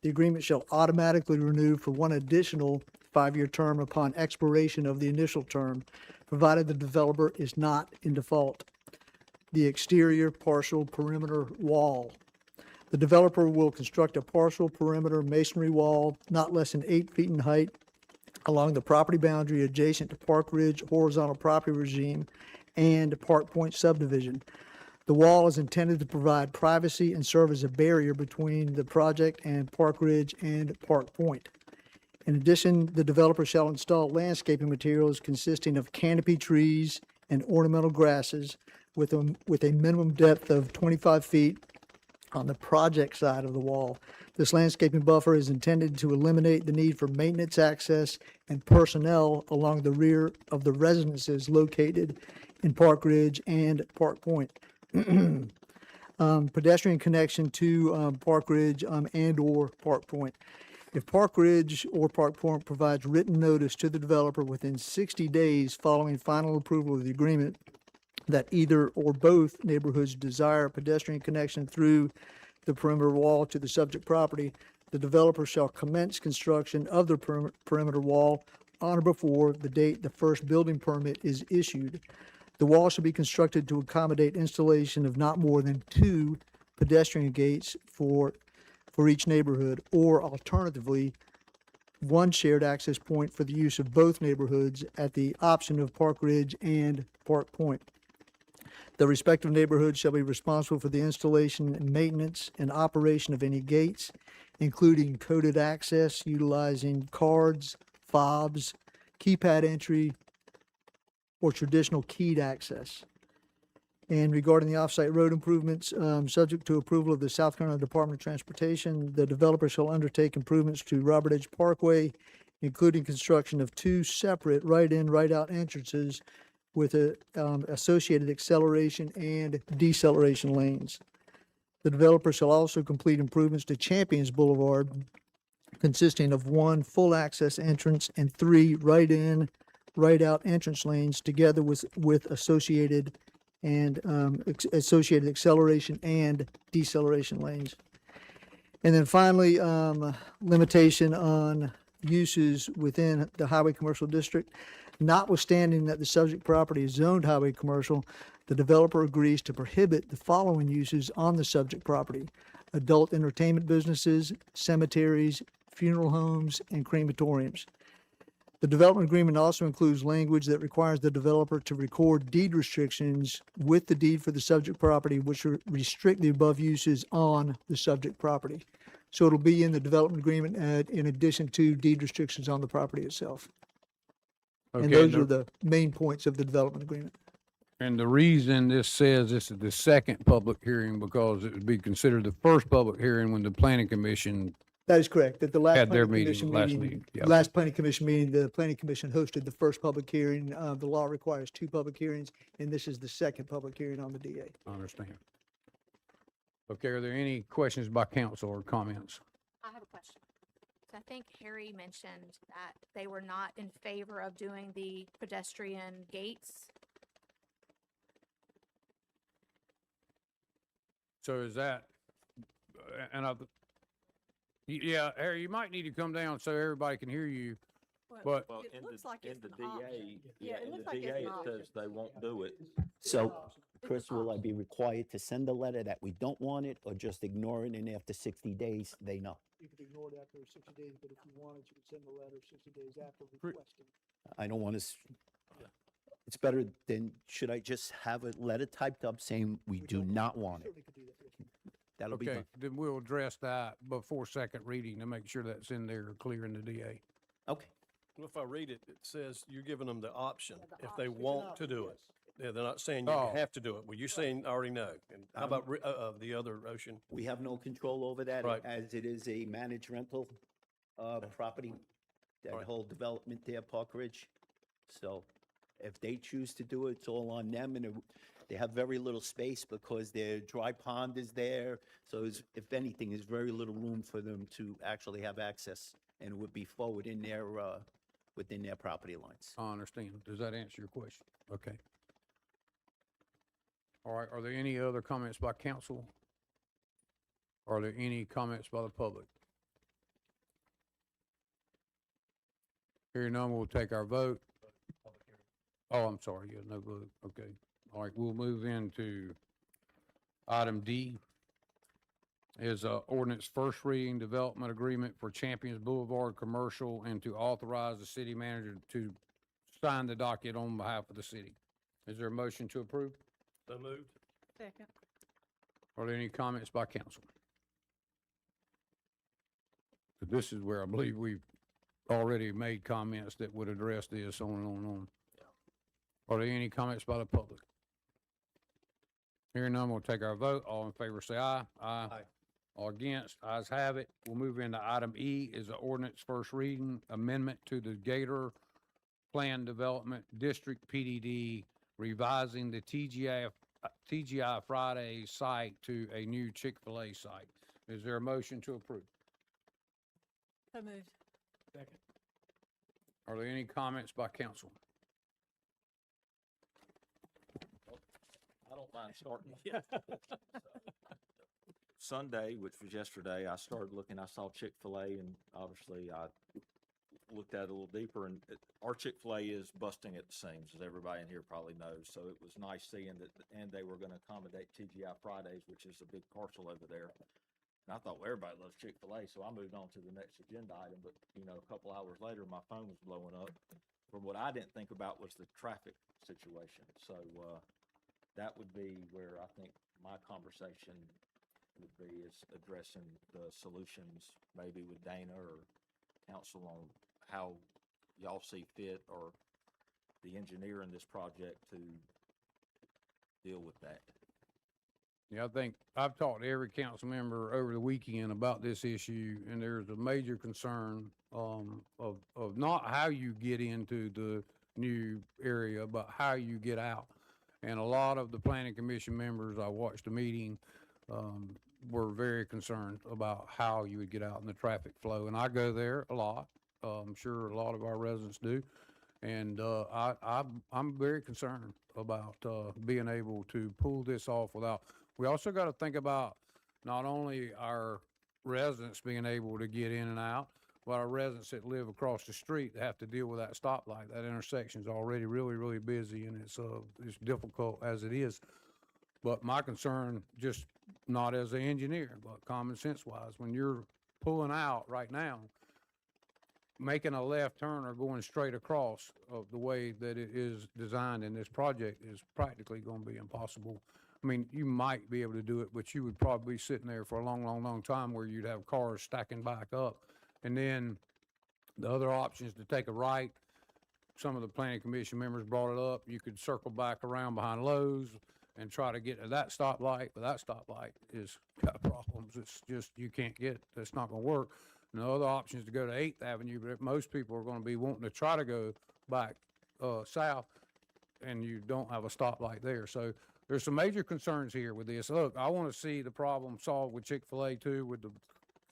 The agreement shall automatically renew for one additional 5-year term upon expiration of the initial term, provided the developer is not in default. The exterior partial perimeter wall. The developer will construct a partial perimeter masonry wall not less than 8 feet in height along the property boundary adjacent to Park Ridge horizontal property regime and Park Point subdivision. The wall is intended to provide privacy and serve as a barrier between the project and Park Ridge and Park Point. In addition, the developer shall install landscaping materials consisting of canopy trees and ornamental grasses with a minimum depth of 25 feet on the project side of the wall. This landscaping buffer is intended to eliminate the need for maintenance access and personnel along the rear of the residences located in Park Ridge and Park Point. Pedestrian connection to Park Ridge and/or Park Point. If Park Ridge or Park Point provides written notice to the developer within 60 days following final approval of the agreement that either or both neighborhoods desire a pedestrian connection through the perimeter wall to the subject property, the developer shall commence construction of the perimeter wall on or before the date the first building permit is issued. The wall should be constructed to accommodate installation of not more than 2 pedestrian gates for each neighborhood, or alternatively, 1 shared access point for the use of both neighborhoods at the option of Park Ridge and Park Point. The respective neighborhoods shall be responsible for the installation and maintenance and operation of any gates, including coded access utilizing cards, fobs, keypad entry, or traditional keyed access. And regarding the off-site road improvements, subject to approval of the South Carolina Department of Transportation, the developer shall undertake improvements to Robert H. Parkway, including construction of 2 separate right-in, right-out entrances with associated acceleration and deceleration lanes. The developer shall also complete improvements to Champions Boulevard, consisting of 1 full-access entrance and 3 right-in, right-out entrance lanes, together with associated acceleration and deceleration lanes. And then finally, limitation on uses within the highway commercial district. Notwithstanding that the subject property is zoned highway commercial, the developer agrees to prohibit the following uses on the subject property: adult entertainment businesses, cemeteries, funeral homes, and crematoriums. The development agreement also includes language that requires the developer to record deed restrictions with the deed for the subject property, which restrict the above uses on the subject property. So it'll be in the development agreement in addition to deed restrictions on the property itself. And okay, those are the main points of the development agreement. and the reason this says this is the second public hearing, because it would be considered the first public hearing when the planning commission That is correct. At the last had their planning meeting, commission last meeting, meeting. Yeah. last planning commission meeting, the planning commission hosted the first public hearing. The law requires 2 public hearings, and this is the second public hearing on the DA. I understand. Okay, are there any questions by council or comments? I have a question. So I think Harry mentioned that they were not in favor of doing the pedestrian gates. So is that, and Yeah, Harry, you might need to come down so everybody can hear you, but Well, It in looks the, like in it's the an option. DA, Yeah, yeah, it in looks the like it's DA, an it option. says they won't do it. So, It's Chris, an will I option. be required to send a letter that we don't want it, or just ignore it, and after 60 days, they know? You could ignore it after 60 days, but if you wanted, you could send a letter 60 days after Pre- requesting. I don't want to, it's better than, should I just have a letter typed up saying we do not want it? Certainly could do that, yes. That'll be okay, fine. then we'll address that before second reading to make sure that's in there clear in the DA. Okay. Well, if I read it, it says you're giving them the option the if they option. want to do it. Yeah, they're not saying you Oh. have to do it. Well, you're saying already know. And how about the other Ocean? We have no control over that, Right. as it is a managed rental property, that Right. whole development there, Park Ridge. So if they choose to do it, it's all on them, and they have very little space because their dry pond is there. So if anything, there's very little room for them to actually have access, and it would be forward in their, within their property lines. I understand. Does that answer your question? Okay. All right, are there any other comments by council? Are there any comments by the public? Hearing none, we'll take our vote. Oh, I'm sorry, yeah, no vote, okay. All right, we'll move into item D. Is ordinance first reading development agreement for Champions Boulevard Commercial and to authorize the city manager to sign the docket on behalf of the city. Is there a motion to approve? So moved. Second. Are there any comments by council? This is where I believe we've already made comments that would address this on and on and on. Are there any comments by the public? Hearing none, we'll take our vote. All in favor, say aye. Aye. Aye. All against, ayes have it. We'll move into item E, is the ordinance first reading amendment to the Gator Plan Development District PDD, revising the TGI Fridays site to a new Chick-fil-A site. Is there a motion to approve? So moved. Second. Are there any comments by council? I don't mind starting. Sunday, which was yesterday, I started looking, I saw Chick-fil-A, and obviously I looked at it a little deeper, and our Chick-fil-A is busting at the seams, as everybody in here probably knows. So it was nice seeing that, and they were gonna accommodate TGI Fridays, which is a big parcel over there. And I thought, well, everybody loves Chick-fil-A, so I moved on to the next agenda item, but, you know, a couple hours later, my phone was blowing up. From what I didn't think about was the traffic situation. So, that would be where I think my conversation would be, is addressing the solutions, maybe with Dana or council, on how y'all see fit, or the engineer in this project to deal with that. Yeah, I think I've talked to every council member over the weekend about this issue, and there's a major concern, of not how you get into the new area, but how you get out. And a lot of the planning commission members, I watched the meeting, were very concerned about how you would get out in the traffic flow. And I go there a lot. I'm sure a lot of our residents do. And, I'm very concerned about, being able to pull this off without, we also got to think about not only our residents being able to get in and out, but our residents that live across the street that have to deal with that stoplight. That intersection's already really, really busy, and it's difficult as it is. But my concern, just not as an engineer, but common sense wise, when you're pulling out right now, making a left turn or going straight across of the way that it is designed in this project is practically going to be impossible. I mean, you might be able to do it, but you would probably be sitting there for a long, long, long time where you'd have cars stacking back up. And then the other option is to take a right. Some of the planning commission members brought it up. You could circle back around behind Lowe's and try to get to that stoplight, but that stoplight is got problems. It's just, you can't get, it's not gonna work. And the other option is to go to 8th Avenue, but most people are gonna be wanting to try to go back, south, and you don't have a stoplight there. So there's some major concerns here with this. Look, I wanna see the problem solved with Chick-fil-A too, with the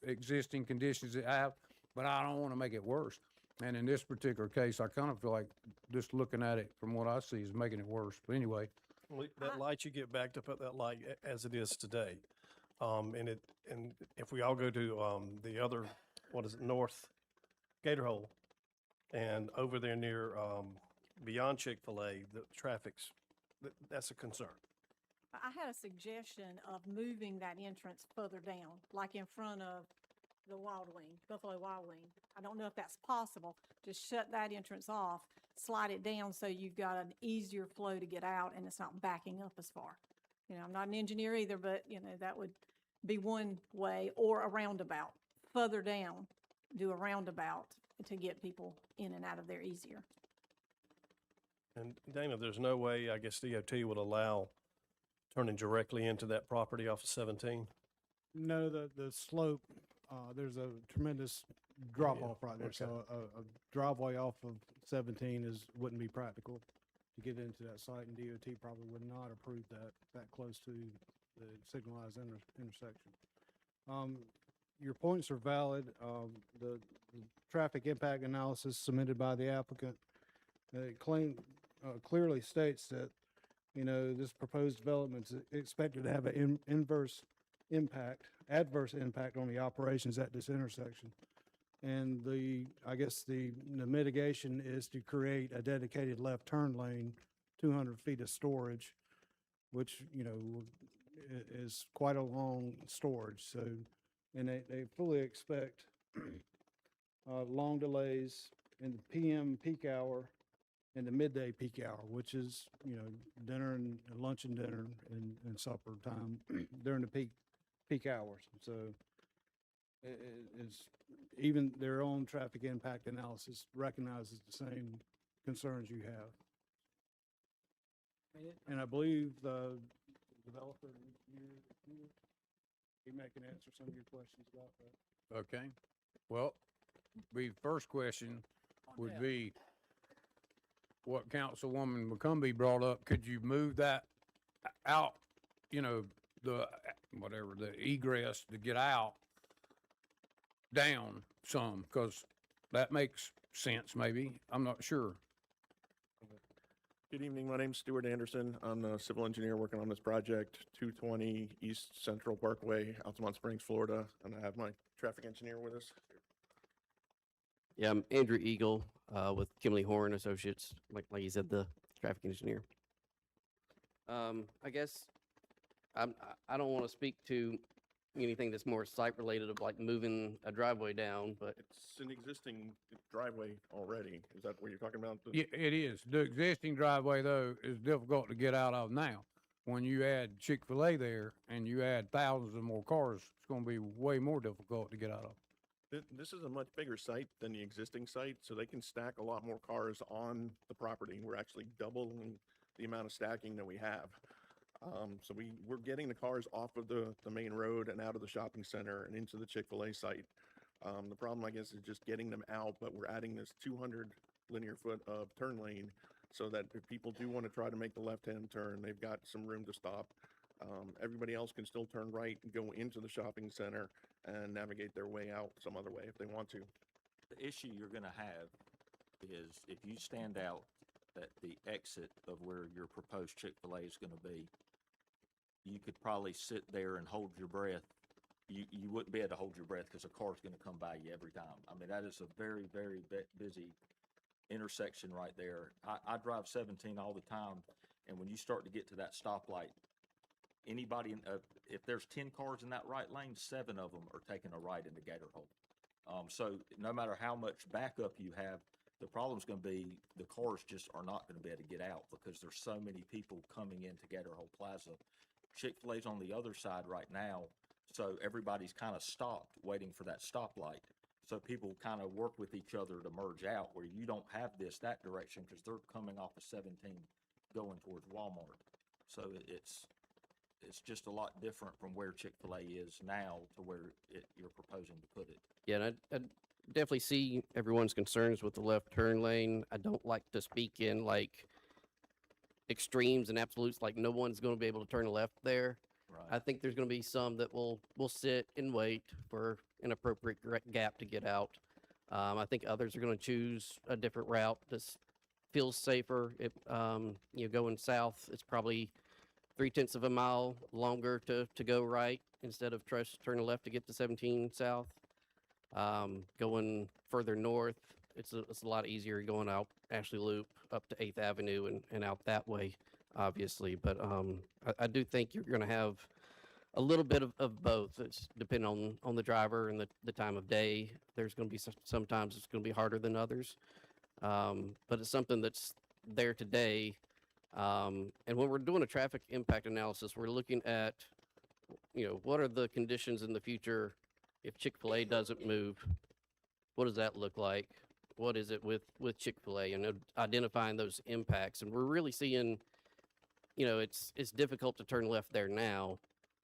existing conditions they have, but I don't wanna make it worse. And in this particular case, I kind of feel like just looking at it from what I see is making it worse. But anyway, That light, you get backed up at that light as it is today. And if we all go to, the other, what is it, North Gator Hole, and over there near, beyond Chick-fil-A, the traffic's, that's a concern. I had a suggestion of moving that entrance further down, like in front of the Wild Wing, Buffalo Wild Wing. I don't know if that's possible. Just shut that entrance off, slide it down so you've got an easier flow to get out and it's not backing up as far. You know, I'm not an engineer either, but you know, that would be one way, or a roundabout further down, do a roundabout to get people in and out of there easier. And Dana, there's no way, I guess DOT would allow turning directly into that property off of 17? No, the slope, there's a tremendous drop off right there. okay. So a driveway off of 17 wouldn't be practical to get into that site, and DOT probably would not approve that close to the signalized intersection. Your points are valid. The traffic impact analysis submitted by the applicant clearly states that, you know, this proposed development is expected to have an adverse impact on the operations at this intersection. And I guess the mitigation is to create a dedicated left turn lane, 200 feet of storage, which, you know, is quite a long storage. So, and they fully expect long delays in the PM peak hour and the midday peak hour, which is, you know, dinner and lunch and dinner and supper time during the peak hours. So it's even their own traffic impact analysis recognizes the same concerns you have. And I believe the developer, he may can answer some of your questions about that. Okay. Well, the first question would be what Councilwoman McCombie brought up. Could you move that out, you know, the egress to get out down some? Because that makes sense, maybe. I'm not sure. Good evening. My name's Stuart Anderson. I'm the civil engineer working on this project, 220 East Central Parkway, Altamont Springs, Florida. And I have my traffic engineer with us. Yeah, I'm Andrew Eagle with Kimley Horn Associates, like you said, the traffic engineer. I guess I don't want to speak to anything that's more site related of like moving a driveway down, but It's an existing driveway already. Is that what you're talking about? Yeah, it is. The existing driveway, though, is difficult to get out of now. When you add Chick-fil-A there and you add thousands of more cars, it's going to be way more difficult to get out of. This is a much bigger site than the existing site, so they can stack a lot more cars on the property. We're actually doubling the amount of stacking that we have. So we're getting the cars off of the main road and out of the shopping center and into the Chick-fil-A site. The problem, I guess, is just getting them out, but we're adding this 200 linear foot of turn lane so that if people do want to try to make the left-hand turn, they've got some room to stop. Everybody else can still turn right and go into the shopping center and navigate their way out some other way if they want to. The issue you're gonna have is if you stand out at the exit of where your proposed Chick-fil-A is gonna be, you could probably sit there and hold your breath. You wouldn't be able to hold your breath because a car's gonna come by you every time. I mean, that is a very, very busy intersection right there. I drive 17 all the time, and when you start to get to that stoplight, anybody, if there's 10 cars in that right lane, 7 of them are taking a right into Gator Hole. So no matter how much backup you have, the problem's going to be the cars just are not going to be able to get out because there's so many people coming into Gator Hole Plaza. Chick-fil-A's on the other side right now, so everybody's kind of stopped waiting for that stoplight. So people kind of work with each other to merge out where you don't have that direction because they're coming off of 17 going towards Walmart. So it's just a lot different from where Chick-fil-A is now to where you're proposing to put it. yeah, and I definitely see everyone's concerns with the left turn lane. I don't like to speak in like extremes and absolutes, like no one's going to be able to turn left there. Right. I think there's going to be some that will sit and wait for an appropriate gap to get out. I think others are going to choose a different route that feels safer. If going south, it's probably 3/10 of a mile longer to go right, instead of turning left to get to 17 South. Going further north, it's a lot easier going out Ashley Loop up to 8th Avenue and out that way, obviously. But I do think you're going to have a little bit of both. It's depending on the driver and the time of day. There's going to be sometimes it's going to be harder than others. But it's something that's there today. And when we're doing a traffic impact analysis, we're looking at, what are the conditions in the future if Chick-fil-A doesn't move? What does that look like? What is it with Chick-fil-A, and identifying those impacts? And we're really seeing, it's difficult to turn left there now.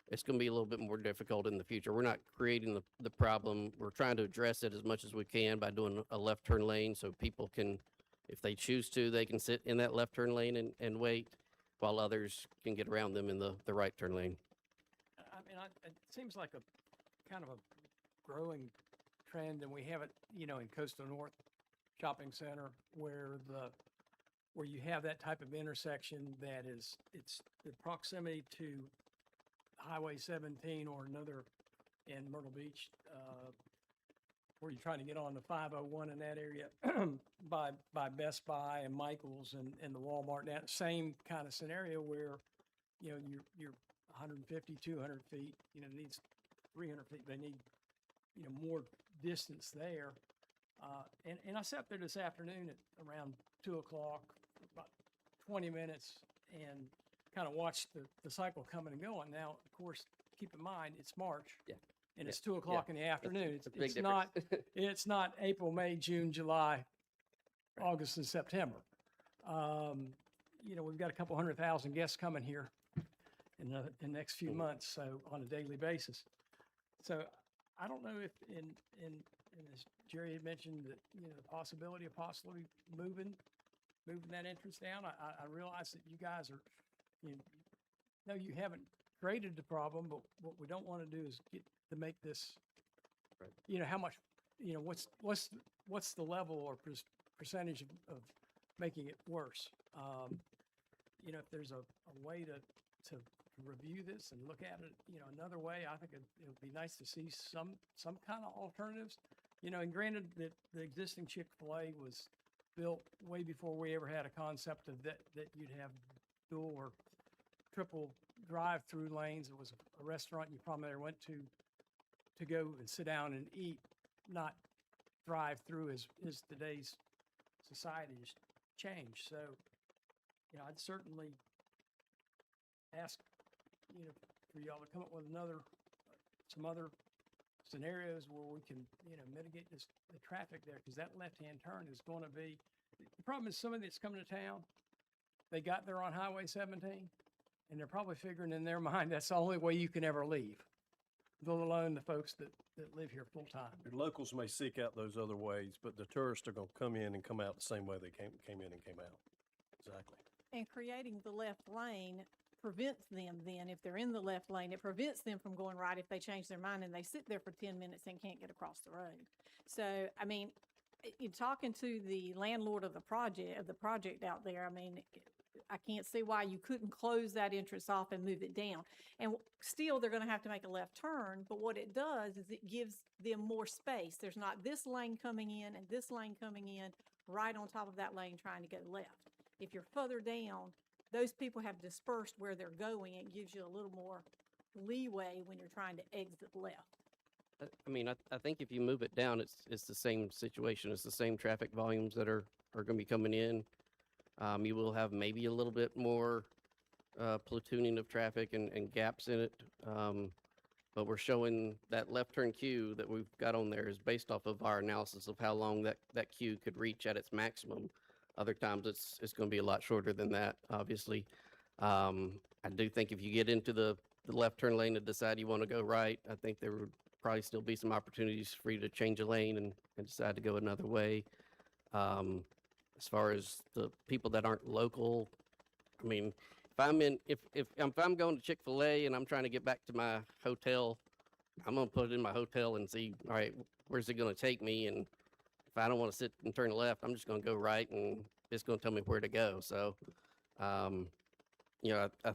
It's going to be a little bit more difficult in the future. We're not creating the problem. We're trying to address it as much as we can by doing a left turn lane so people can, if they choose to, they can sit in that left turn lane and wait, while others can get around them in the right turn lane. I mean, it seems like a kind of a growing trend, and we have it, in Coastal North Shopping Center where you have that type of intersection that it's the proximity to Highway 17 or another in Myrtle Beach, where you're trying to get on the 501 in that area by Best Buy and Michael's and the Walmart. That same kind of scenario where, you're 150, 200 feet, needs 300 feet. They need, more distance there. And I sat there this afternoon at around 2 o'clock, about 20 minutes, and kind of watched the cycle coming and going. Now, of course, keep in mind, it's March. Yeah. And Yeah. it's 2 o'clock in the afternoon. It's a big It's not, difference. it's not April, May, June, July, August, and September. We've got a couple 100,000 guests coming here in the next few months, so on a daily basis. So I don't know if as Jerry had mentioned, that, the possibility of possibly moving that entrance down. I realize that you guys are, you haven't created the problem, but what we don't want to do is get to make this, how much, what's the level or percentage of making it worse? If there's a way to review this and look at it, another way, I think it would be nice to see some kind of alternatives. And granted that the existing Chick-fil-A was built way before we ever had a concept of that you'd have dual or triple drive-through lanes. It was a restaurant you probably never went to go and sit down and eat, not drive through as today's society has changed. So, I'd certainly ask, for y'all to come up with some other scenarios where we can, mitigate the traffic there, because that left-hand turn is going to be, the problem is somebody that's coming to town, they got there on Highway 17, and they're probably figuring in their mind that's the only way you can ever leave, let alone the folks that live here full-time. The locals may seek out those other ways, but the tourists are going to come in and come out the same way they came in and came out. Exactly. And creating the left lane prevents them then, if they're in the left lane, it prevents them from going right if they change their mind and they sit there for 10 minutes and can't get across the road. So, I mean, in talking to the landlord of the project out there, I mean, I can't see why you couldn't close that entrance off and move it down. And still, they're going to have to make a left turn, but what it does is it gives them more space. There's not this lane coming in and this lane coming in right on top of that lane trying to go left. If you're further down, those people have dispersed where they're going. It gives you a little more leeway when you're trying to exit left. I mean, I think if you move it down, it's the same situation. It's the same traffic volumes that are going to be coming in. You will have maybe a little bit more platooning of traffic and gaps in it. But we're showing that left turn queue that we've got on there is based off of our analysis of how long that queue could reach at its maximum. Other times it's going to be a lot shorter than that, obviously. I do think if you get into the left turn lane and decide you want to go right, I think there would probably still be some opportunities for you to change a lane and decide to go another way. As far as the people that aren't local, I mean, if I'm going to Chick-fil-A and I'm trying to get back to my hotel, I'm going to put it in my hotel and see, all right, where's it going to take me? And if I don't want to sit and turn left, I'm just going to go right, and it's going to tell me where to go. So, I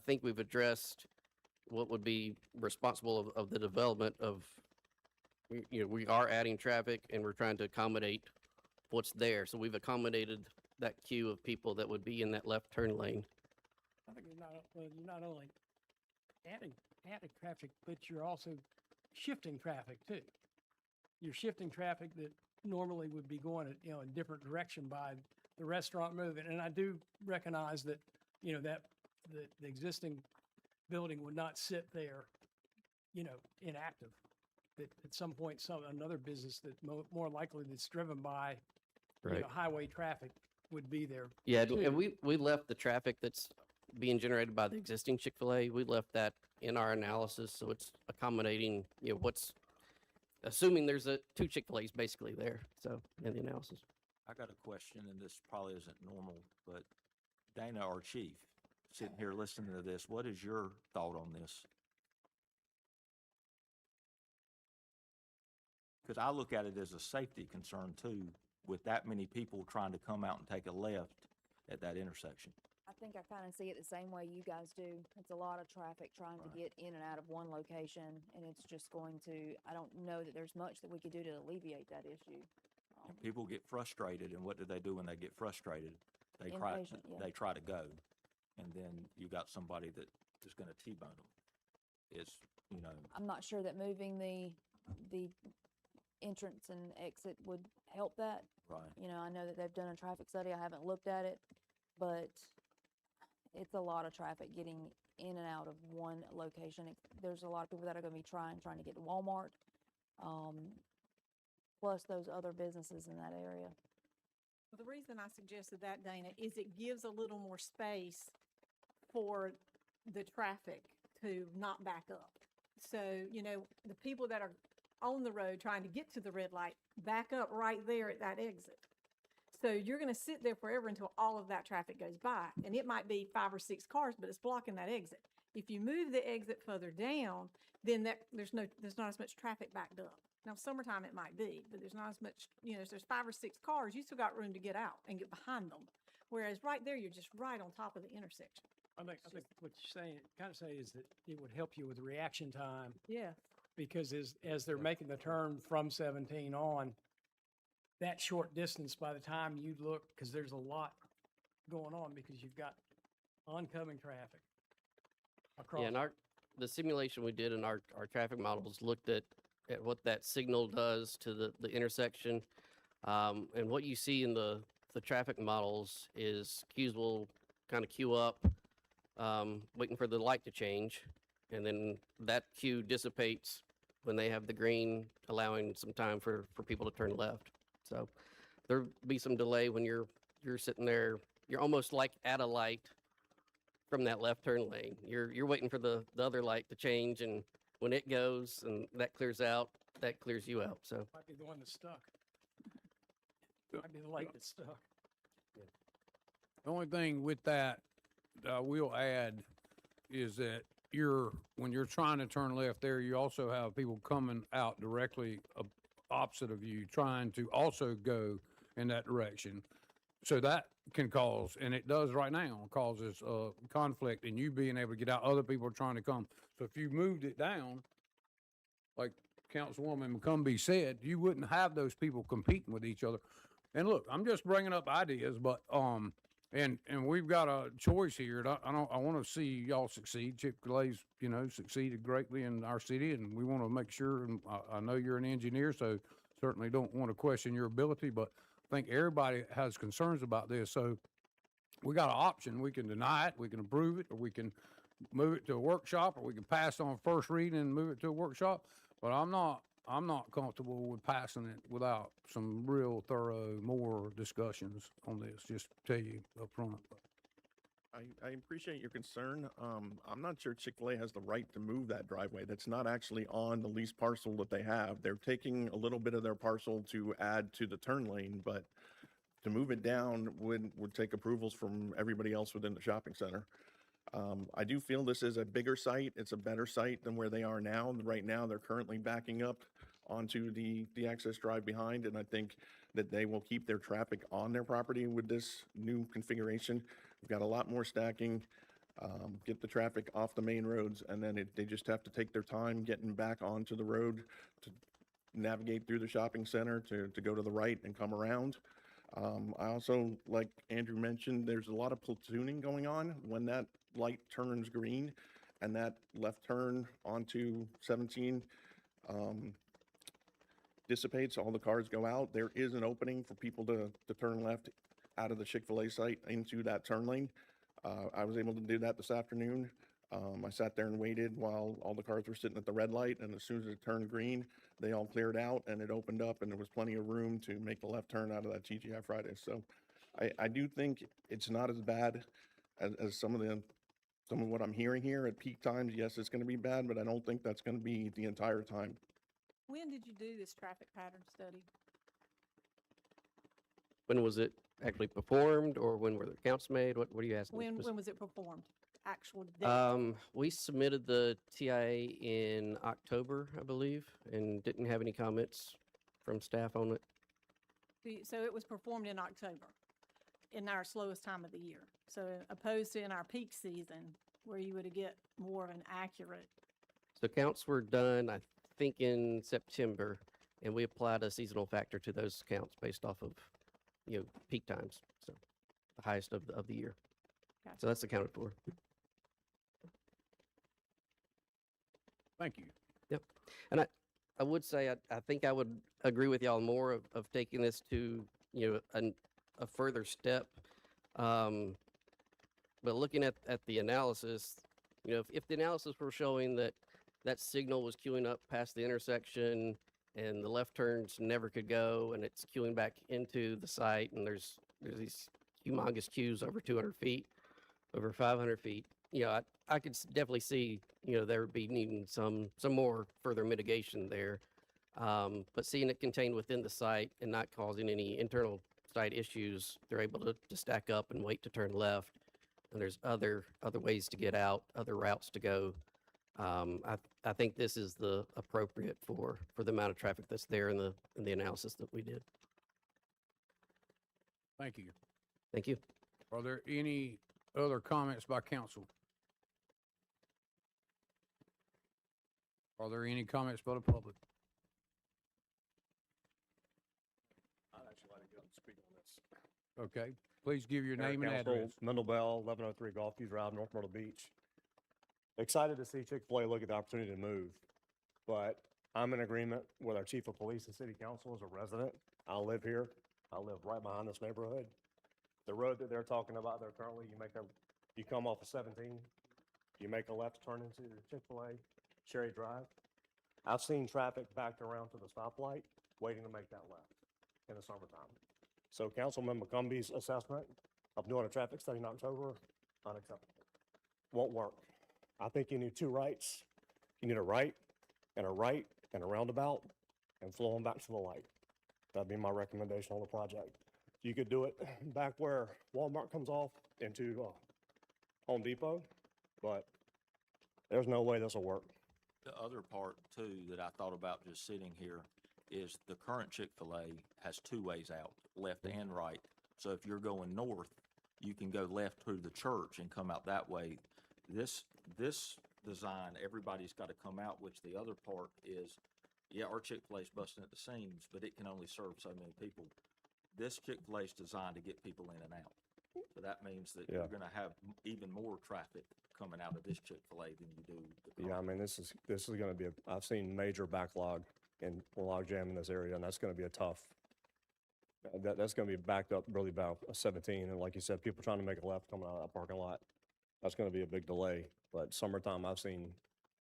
think we've addressed what would be responsible of the development of, we are adding traffic and we're trying to accommodate what's there. So we've accommodated that queue of people that would be in that left turn lane. I think you're not only adding traffic, but you're also shifting traffic too. You're shifting traffic that normally would be going, in different direction by the restaurant moving. And I do recognize that, that the existing building would not sit there, inactive. That at some point, another business that more likely that's driven by, Right. highway traffic would be there. Yeah, too. and we left the traffic that's being generated by the existing Chick-fil-A, we left that in our analysis, so it's accommodating, assuming there's two Chick-fil-A's basically there, so, in the analysis. I got a question, and this probably isn't normal, but Dana, our chief, sitting here listening to this, what is your thought on this? Because I look at it as a safety concern too, with that many people trying to come out and take a left at that intersection. I think I kind of see it the same way you guys do. It's a lot of traffic trying to get in and out of one location, and it's just going to, I don't know that there's much that we could do to alleviate that issue. And people get frustrated, and what do they do when they get frustrated? They try, Impatient, yeah. they try to go, and then you got somebody that is going to T-bone them. It's, I'm not sure that moving the entrance and exit would help that. right. I know that they've done a traffic study. I haven't looked at it, but it's a lot of traffic getting in and out of one location. There's a lot of people that are going to be trying to get to Walmart, plus those other businesses in that area. Well, the reason I suggested that, Dana, is it gives a little more space for the traffic to not back up. So, the people that are on the road trying to get to the red light back up right there at that exit. So you're going to sit there forever until all of that traffic goes by. And it might be 5 or 6 cars, but it's blocking that exit. If you move the exit further down, then there's not as much traffic backed up. Now, summertime it might be, but there's not as much, if there's 5 or 6 cars, you still got room to get out and get behind them. Whereas right there, you're just right on top of the intersection. I think what you're kind of saying is that it would help you with reaction time. Yeah. Because as they're making the turn from 17 on, that short distance by the time you look, because there's a lot going on because you've got oncoming traffic across. Yeah, and the simulation we did in our traffic models looked at what that signal does to the intersection. And what you see in the traffic models is queues will kind of queue up, waiting for the light to change. And then that queue dissipates when they have the green, allowing some time for people to turn left. So there'll be some delay when you're sitting there. You're almost like at a light from that left turn lane. You're waiting for the other light to change, and when it goes and that clears out, that clears you out. So Might be the one that's stuck. Might be the light that's stuck. The only thing with that I will add is that when you're trying to turn left there, you also have people coming out directly opposite of you, trying to also go in that direction. So that can cause, and it does right now, causes conflict in you being able to get out. Other people are trying to come. So if you moved it down, like Councilwoman McCumbee said, you wouldn't have those people competing with each other. And look, I'm just bringing up ideas, but and we've got a choice here. I want to see y'all succeed. Chick-fil-A's, succeeded greatly in our city, and we want to make sure. And I know you're an engineer, so certainly don't want to question your ability, but I think everybody has concerns about this. So we got an option. We can deny it, we can approve it, or we can move it to a workshop, or we can pass on first reading and move it to a workshop. But I'm not comfortable with passing it without some real thorough, more discussions on this, just to tell you up front. I appreciate your concern. I'm not sure Chick-fil-A has the right to move that driveway. That's not actually on the lease parcel that they have. They're taking a little bit of their parcel to add to the turn lane, but to move it down would take approvals from everybody else within the shopping center. I do feel this is a bigger site. It's a better site than where they are now. Right now, they're currently backing up onto the access drive behind, and I think that they will keep their traffic on their property with this new configuration. We've got a lot more stacking. get the traffic off the main roads, and then they just have to take their time getting back onto the road to navigate through the shopping center to go to the right and come around. I also, like Andrew mentioned, there's a lot of platooning going on when that light turns green and that left turn onto 17 dissipates, all the cars go out. There is an opening for people to turn left out of the Chick-fil-A site into that turn lane. I was able to do that this afternoon. I sat there and waited while all the cars were sitting at the red light, and as soon as it turned green, they all cleared out and it opened up and there was plenty of room to make the left turn out of that TGI Fridays. So I do think it's not as bad as some of what I'm hearing here at peak times. Yes, it's going to be bad, but I don't think that's going to be the entire time. When did you do this traffic pattern study? When was it actually performed, or when were the counts made? What are you asking? When was it performed? Actual date? We submitted the TIA in October, I believe, and didn't have any comments from staff on it. So it was performed in October, in our slowest time of the year. So opposed to in our peak season, where you would get more of an accurate. So counts were done, I think, in September, and we applied a seasonal factor to those counts based off of, peak times. So the highest of the year. Gotcha. So that's accounted for. Thank you. Yep. And I would say, I think I would agree with y'all more of taking this to, a further step. But looking at the analysis, if the analysis were showing that signal was queuing up past the intersection and the left turns never could go, and it's queuing back into the site, and there's these humongous queues over 200 feet, over 500 feet, I could definitely see, there would be needing some more further mitigation there. But seeing it contained within the site and not causing any internal site issues, they're able to stack up and wait to turn left. And there's other ways to get out, other routes to go. I think this is the appropriate for the amount of traffic that's there in the analysis that we did. Thank you. Thank you. Are there any other comments by council? Are there any comments by the public? I'd actually like to go and speak on this. Okay, please give your Mayor, name and Council, address. Myrtle Bell, 1103 Golfview Drive, North Myrtle Beach. Excited to see Chick-fil-A look at the opportunity to move, but I'm in agreement with our chief of police and city council as a resident. I live here. I live right behind this neighborhood. The road that they're talking about there currently, you come off of 17, you make a left turn into Chick-fil-A, Cherry Drive. I've seen traffic backed around to the stoplight, waiting to make that left in the summertime. So Councilmember Cumby's assessment of doing a traffic study in October, unacceptable. Won't work. I think you need two rights. You need a right and a roundabout and flowing back to the light. That'd be my recommendation on the project. You could do it back where Walmart comes off into Home Depot, but there's no way this will work. The other part too that I thought about just sitting here is the current Chick-fil-A has two ways out, left and right. So if you're going north, you can go left through the church and come out that way. This design, everybody's got to come out, which the other part is, yeah, our Chick-fil-A's busting at the seams, but it can only serve so many people. This Chick-fil-A's designed to get people in and out. So that means that you're going to have even more traffic coming out of this Chick-fil-A than you do. Yeah, I mean, this is going to be I've seen major backlog and log jam in this area, and that's going to be a tough, that's going to be backed up really about 17. And like you said, people trying to make a left coming out of that parking lot, that's going to be a big delay. But summertime, I've seen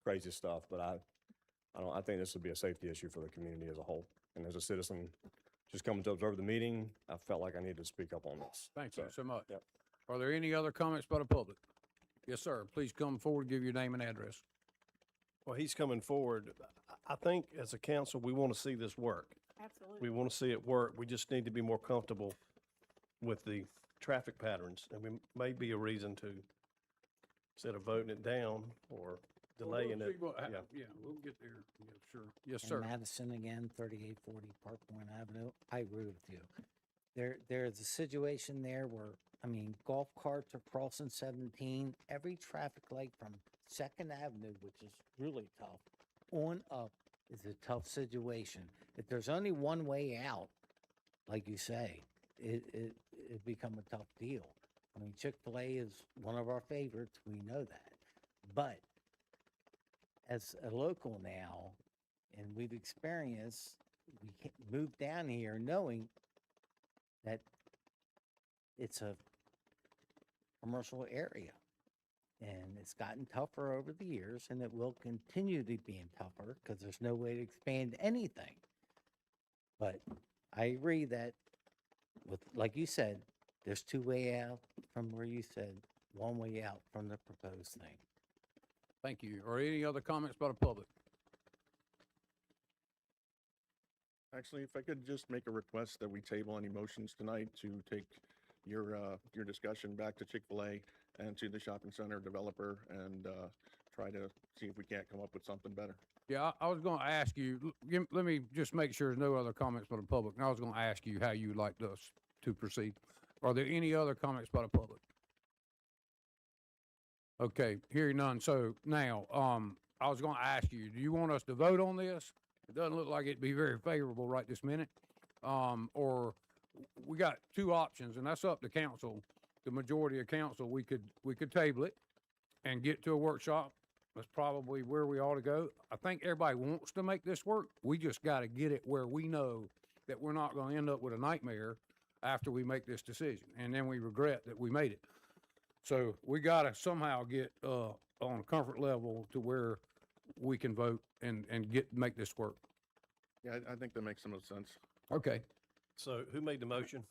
crazy stuff, but I think this would be a safety issue for the community as a whole. And as a citizen just coming to observe the meeting, I felt like I needed to speak up on this. Thank you so much. Yep. Are there any other comments by the public? Yes, sir. Please come forward, give your name and address. Well, he's coming forward. I think as a council, we want to see this work. Absolutely. We want to see it work. We just need to be more comfortable with the traffic patterns. And we may be a reason to, instead of voting it down or delaying it. Yeah, we'll get there. Yeah, sure. Yes, And sir. Madison again, 3840 Park Point Avenue. I agree with you. There's a situation there where I mean, golf carts are crossing 17. Every traffic light from Second Avenue, which is really tough, on up is a tough situation. If there's only one way out, like you say, it become a tough deal. I mean, Chick-fil-A is one of our favorites. We know that. But as a local now, and we've experienced, moved down here knowing that it's a commercial area. And it's gotten tougher over the years, and it will continue to being tougher because there's no way to expand anything. But I agree that with, like you said, there's two way out from where you said, one way out from the proposed thing. Thank you. Are any other comments by the public? Actually, if I could just make a request that we table any motions tonight to take your discussion back to Chick-fil-A and to the shopping center developer and try to see if we can't come up with something better. Yeah, I was gonna ask you, let me just make sure there's no other comments by the public. And I was gonna ask you how you would like us to proceed. Are there any other comments by the public? Okay, hearing none. So now, I was gonna ask you, do you want us to vote on this? It doesn't look like it'd be very favorable right this minute. Or we got two options, and that's up to council. The majority of council, we could table it and get to a workshop. That's probably where we ought to go. I think everybody wants to make this work. We just got to get it where we know that we're not going to end up with a nightmare after we make this decision, and then we regret that we made it. So we got to somehow get on a comfort level to where we can vote and make this work. Yeah, I think that makes some sense. Okay. So who made the motion?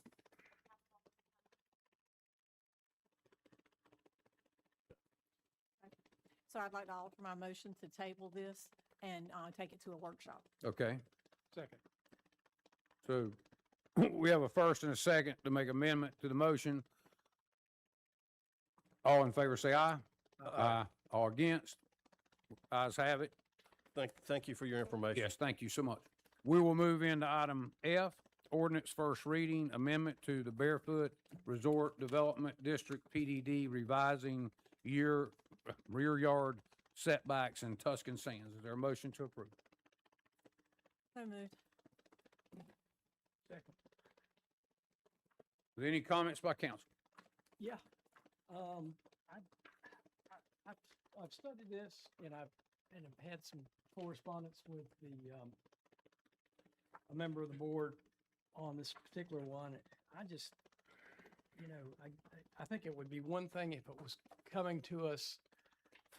So I'd like to offer my motion to table this and take it to a workshop. Okay. Second. So we have a first and a second to make amendment to the motion. All in favor, say aye. Aye. All against? Ayes have it. Thank you for your information. Yes, thank you so much. We will move into item F, ordinance first reading, amendment to the Barefoot Resort Development District PDD revising rear yard setbacks in Tuscan Sands. Is there a motion to approve? So moved. Second. Any comments by council? Yeah. I've studied this and I've had some correspondence with a member of the board on this particular one. I just, I think it would be one thing if it was coming to us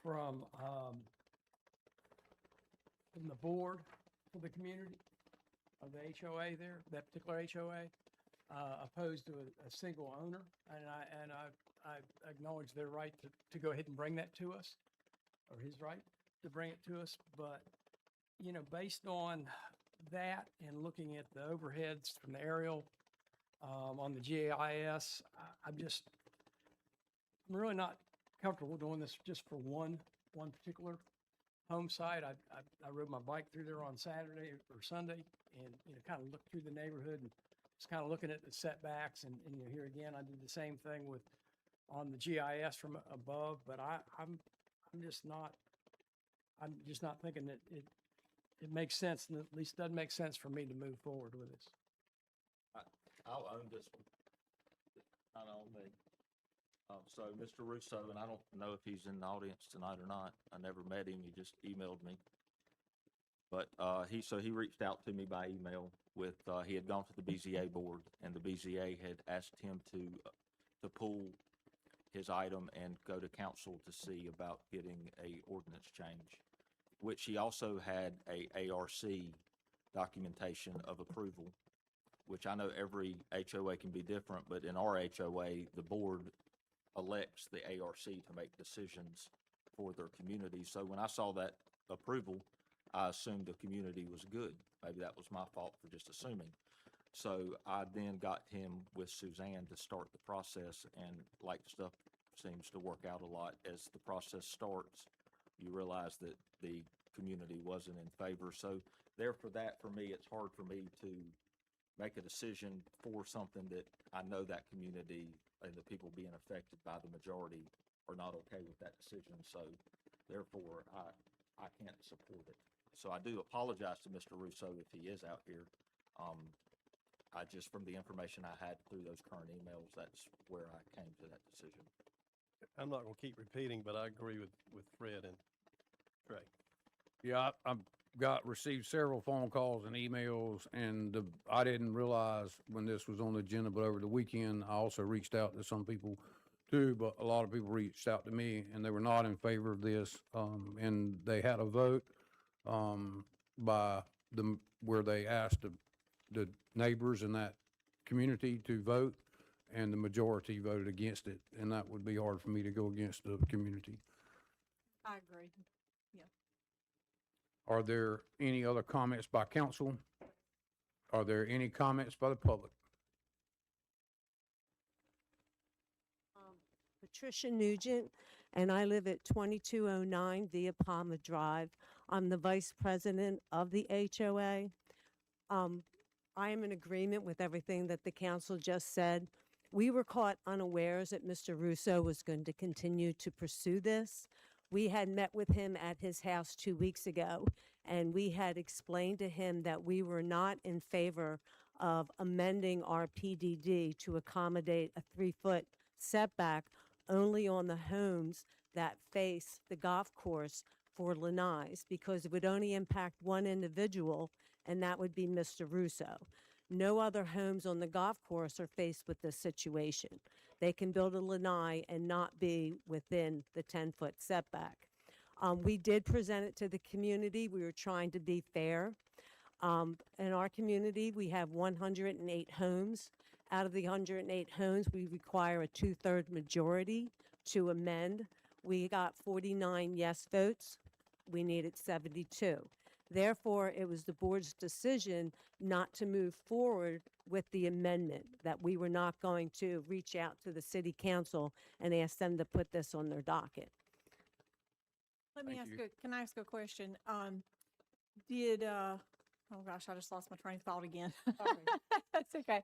from the board for the community of the HOA there, that particular HOA, opposed to a single owner. And I acknowledge their right to go ahead and bring that to us, or his right to bring it to us. But, based on that and looking at the overheads from the aerial on the GIS, I'm really not comfortable doing this just for one particular home site. I rode my bike through there on Saturday or Sunday and, kind of looked through the neighborhood and was kind of looking at the setbacks and here again, I did the same thing on the GIS from above, but I'm just not thinking that it makes sense, and at least doesn't make sense for me to move forward with this. I'll own this one. Not on me. So Mr. Russo, and I don't know if he's in the audience tonight or not. I never met him. He just emailed me. But he reached out to me by email with he had gone to the BZA board, and the BZA had asked him to pull his item and go to council to see about getting a ordinance change, which he also had a ARC documentation of approval, which I know every HOA can be different, but in our HOA, the board elects the ARC to make decisions for their community. So when I saw that approval, I assumed the community was good. Maybe that was my fault for just assuming. So I then got him with Suzanne to start the process, and like stuff seems to work out a lot. As the process starts, you realize that the community wasn't in favor. So therefore that, for me, it's hard for me to make a decision for something that I know that community and the people being affected by the majority are not okay with that decision. So therefore, I can't support it. So I do apologize to Mr. Russo if he is out here. I just, from the information I had through those current emails, that's where I came to that decision. I'm not gonna keep repeating, but I agree with Fred and Trey. Yeah, I've received several phone calls and emails, and I didn't realize when this was on the agenda, but over the weekend, I also reached out to some people too, but a lot of people reached out to me, and they were not in favor of this, and they had a vote, by where they asked the neighbors in that community to vote, and the majority voted against it, and that would be hard for me to go against the community. I agree. Yeah. Are there any other comments by council? Are there any comments by the public? Patricia Nugent, and I live at 2209 Via Palma Drive. I'm the vice president of the HOA. I am in agreement with everything that the council just said. We were caught unawares that Mr. Russo was going to continue to pursue this. We had met with him at his house 2 weeks ago, and we had explained to him that we were not in favor of amending our PDD to accommodate a 3-foot setback only on the homes that face the golf course for lanais, because it would only impact one individual, and that would be Mr. Russo. No other homes on the golf course are faced with this situation. They can build a lanai and not be within the 10-foot setback. We did present it to the community. We were trying to be fair. In our community, we have 108 homes. Out of the 108 homes, we require a 2/3 majority to amend. We got 49 yes votes. We needed 72. Therefore, it was the board's decision not to move forward with the amendment, that we were not going to reach out to the city council and ask them to put this on their docket. Let me Thank ask you. can I ask a question? Oh gosh, I just lost my train of thought again. That's okay.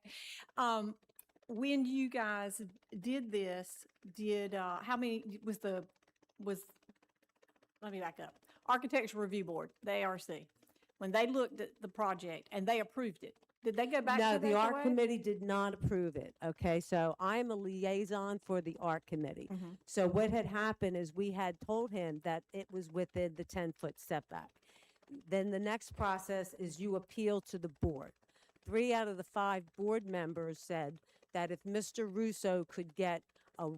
When you guys did this, how many let me back up. Architectural Review Board, the ARC, when they looked at the project and they approved it, did they go back No, to the HOA? art committee did not approve it, okay? So I'm a liaison for the art committee. Mhm. So what had happened is we had told him that it was within the 10-foot setback. Then the next process is you appeal to the board. 3 out of the 5 board members said that if Mr. Russo could get a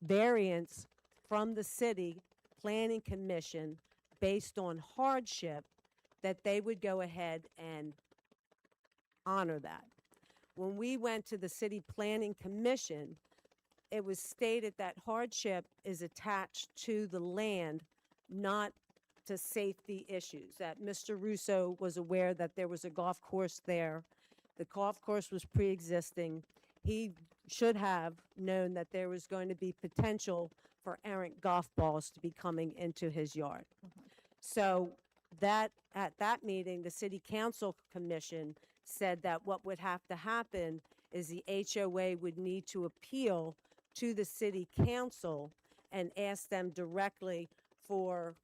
variance from the city planning commission based on hardship, that they would go ahead and honor that. When we went to the city planning commission, it was stated that hardship is attached to the land, not to safety issues, that Mr. Russo was aware that there was a golf course there. The golf course was pre-existing. He should have known that there was going to be potential for errant golf balls to be coming into his yard. So that, at that meeting, the city council commission said that what would have to happen is the HOA would need to appeal to the city council and ask them directly for,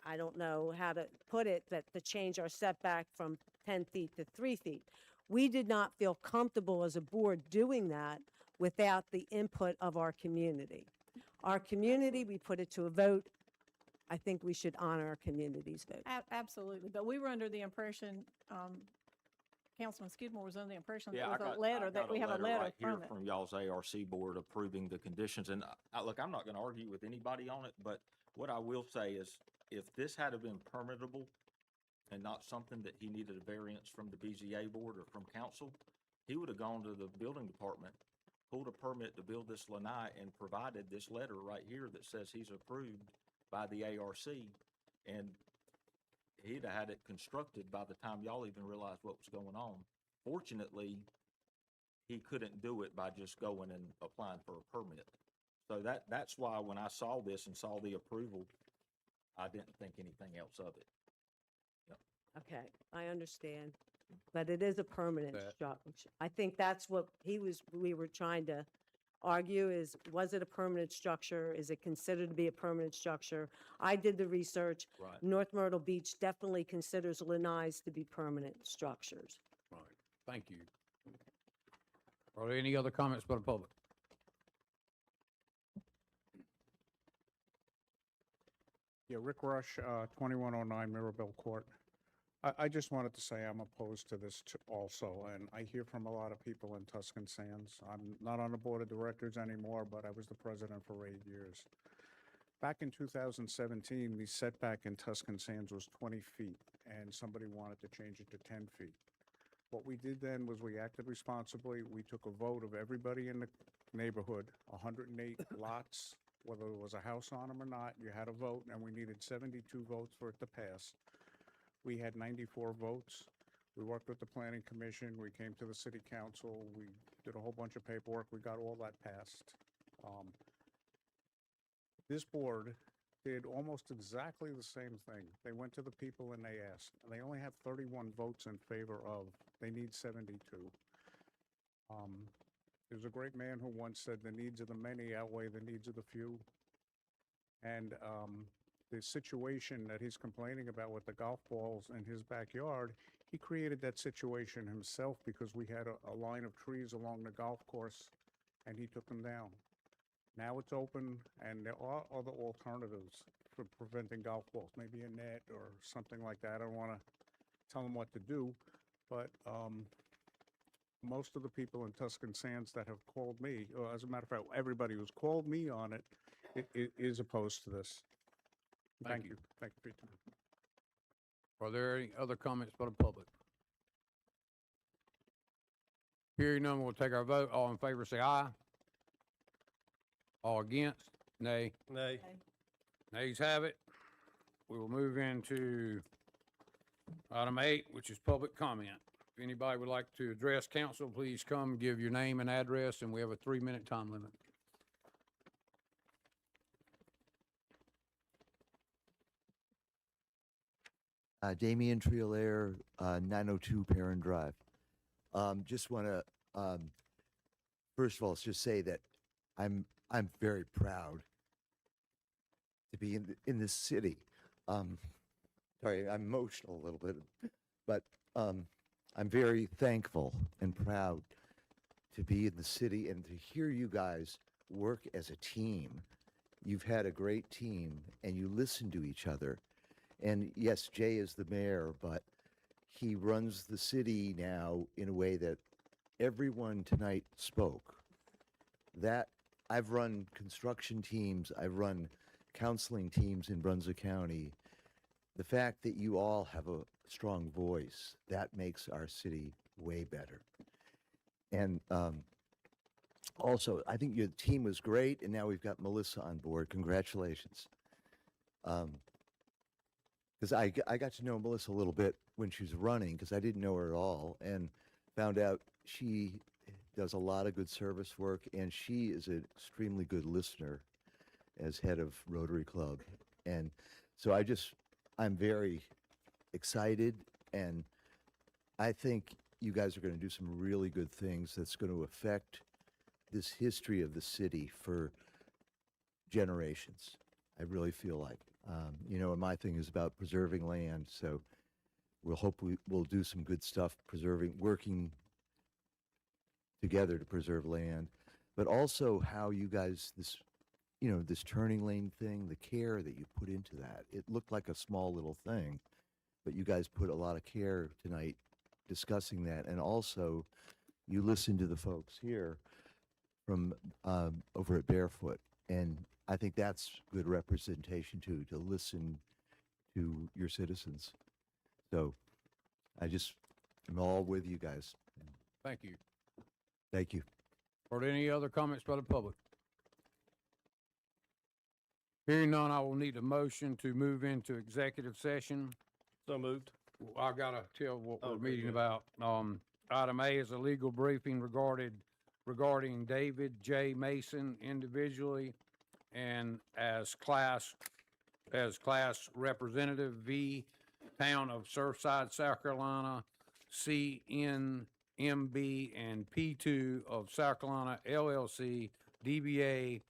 I don't know how to put it, that to change our setback from 10 feet to 3 feet. We did not feel comfortable as a board doing that without the input of our community. Our community, we put it to a vote. I think we should honor our community's vote. Absolutely, but we were under the impression, Councilman Skidmore was under the impression that Yeah, there was a letter, that we have a letter right here from it. from y'all's ARC board approving the conditions. And look, I'm not gonna argue with anybody on it, but what I will say is if this had have been permittable and not something that he needed a variance from the BZA board or from council, he would have gone to the building department, pulled a permit to build this lanai and provided this letter right here that says he's approved by the ARC. And he'd have had it constructed by the time y'all even realized what was going on. Fortunately, he couldn't do it by just going and applying for a permit. So that's why when I saw this and saw the approval, I didn't think anything else of it. Yep. Okay, I understand. but it is a permanent That- structure. I think that's what we were trying to argue is, was it a permanent structure? Is it considered to be a permanent structure? I did the research. Right. North Myrtle Beach definitely considers lanais to be permanent structures. Right, thank you. Are there any other comments by the public? Yeah, Rick Rush, 2109 Mirabelle Court. I just wanted to say I'm opposed to this also, and I hear from a lot of people in Tuscan Sands. I'm not on the board of directors anymore, but I was the president for 8 years. Back in 2017, the setback in Tuscan Sands was 20 feet, and somebody wanted to change it to 10 feet. What we did then was we acted responsibly. We took a vote of everybody in the neighborhood, 108 lots, whether there was a house on them or not, you had a vote, and we needed 72 votes for it to pass. We had 94 votes. We worked with the planning commission. We came to the city council. We did a whole bunch of paperwork. We got all that passed. This board did almost exactly the same thing. They went to the people and they asked, and they only have 31 votes in favor of. They need 72. There's a great man who once said, the needs of the many outweigh the needs of the few. And the situation that he's complaining about with the golf balls in his backyard, he created that situation himself because we had a line of trees along the golf course and he took them down. Now it's open and there are other alternatives for preventing golf balls, maybe a net or something like that. I don't want to tell them what to do, but most of the people in Tuscan Sands that have called me, or as a matter of fact, everybody who's called me on it, is opposed to this. Thank you. Thank you for your time. Are there any other comments by the public? Hearing none, we'll take our vote. All in favor, say aye. All against, nay. Nay. Nays have it. We will move into item 8, which is public comment. If anybody would like to address council, please come, give your name and address, and we have a 3-minute time limit. Damian Triolaire, 902 Perrin Drive. Just want to, first of all, just say that I'm very proud to be in this city. Sorry, I'm emotional a little bit, but I'm very thankful and proud to be in the city and to hear you guys work as a team. You've had a great team and you listen to each other. And yes, Jay is the mayor, but he runs the city now in a way that everyone tonight spoke. That I've run construction teams, I've run counseling teams in Brunswick County. The fact that you all have a strong voice, that makes our city way better. And also, I think your team was great, and now we've got Melissa on board. Congratulations. Because I got to know Melissa a little bit when she was running, because I didn't know her at all, and found out she does a lot of good service work, and she is an extremely good listener as head of Rotary Club. And so I'm very excited, and I think you guys are going to do some really good things that's going to affect this history of the city for generations. I really feel like, and my thing is about preserving land, so we'll do some good stuff, working together to preserve land, but also how you guys, this turning lane thing, the care that you put into that. It looked like a small little thing, but you guys put a lot of care tonight discussing that, and also you listen to the folks here from over at Barefoot, and I think that's good representation too, to listen to your citizens. So I'm all with you guys. Thank you. Thank you. Are there any other comments by the public? Hearing none, I will need a motion to move into executive session. So moved. I gotta tell what we're Okay, meeting good. about. Item A is a legal briefing regarding David J. Mason individually and as class representative, V, Town of Surfside, South Carolina, CNMB and P2 of South Carolina LLC, DBA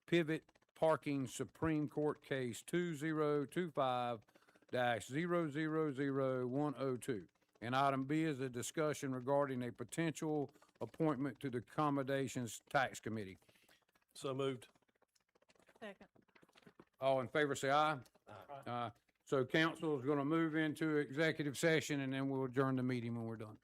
Pivot Parking Supreme Court Case 2025-000102. And item B is a discussion regarding a potential appointment to the Accommodations Tax Committee. So moved. Second. All in favor, say aye. Aye. So council is going to move into executive session, and then we'll adjourn the meeting when we're done.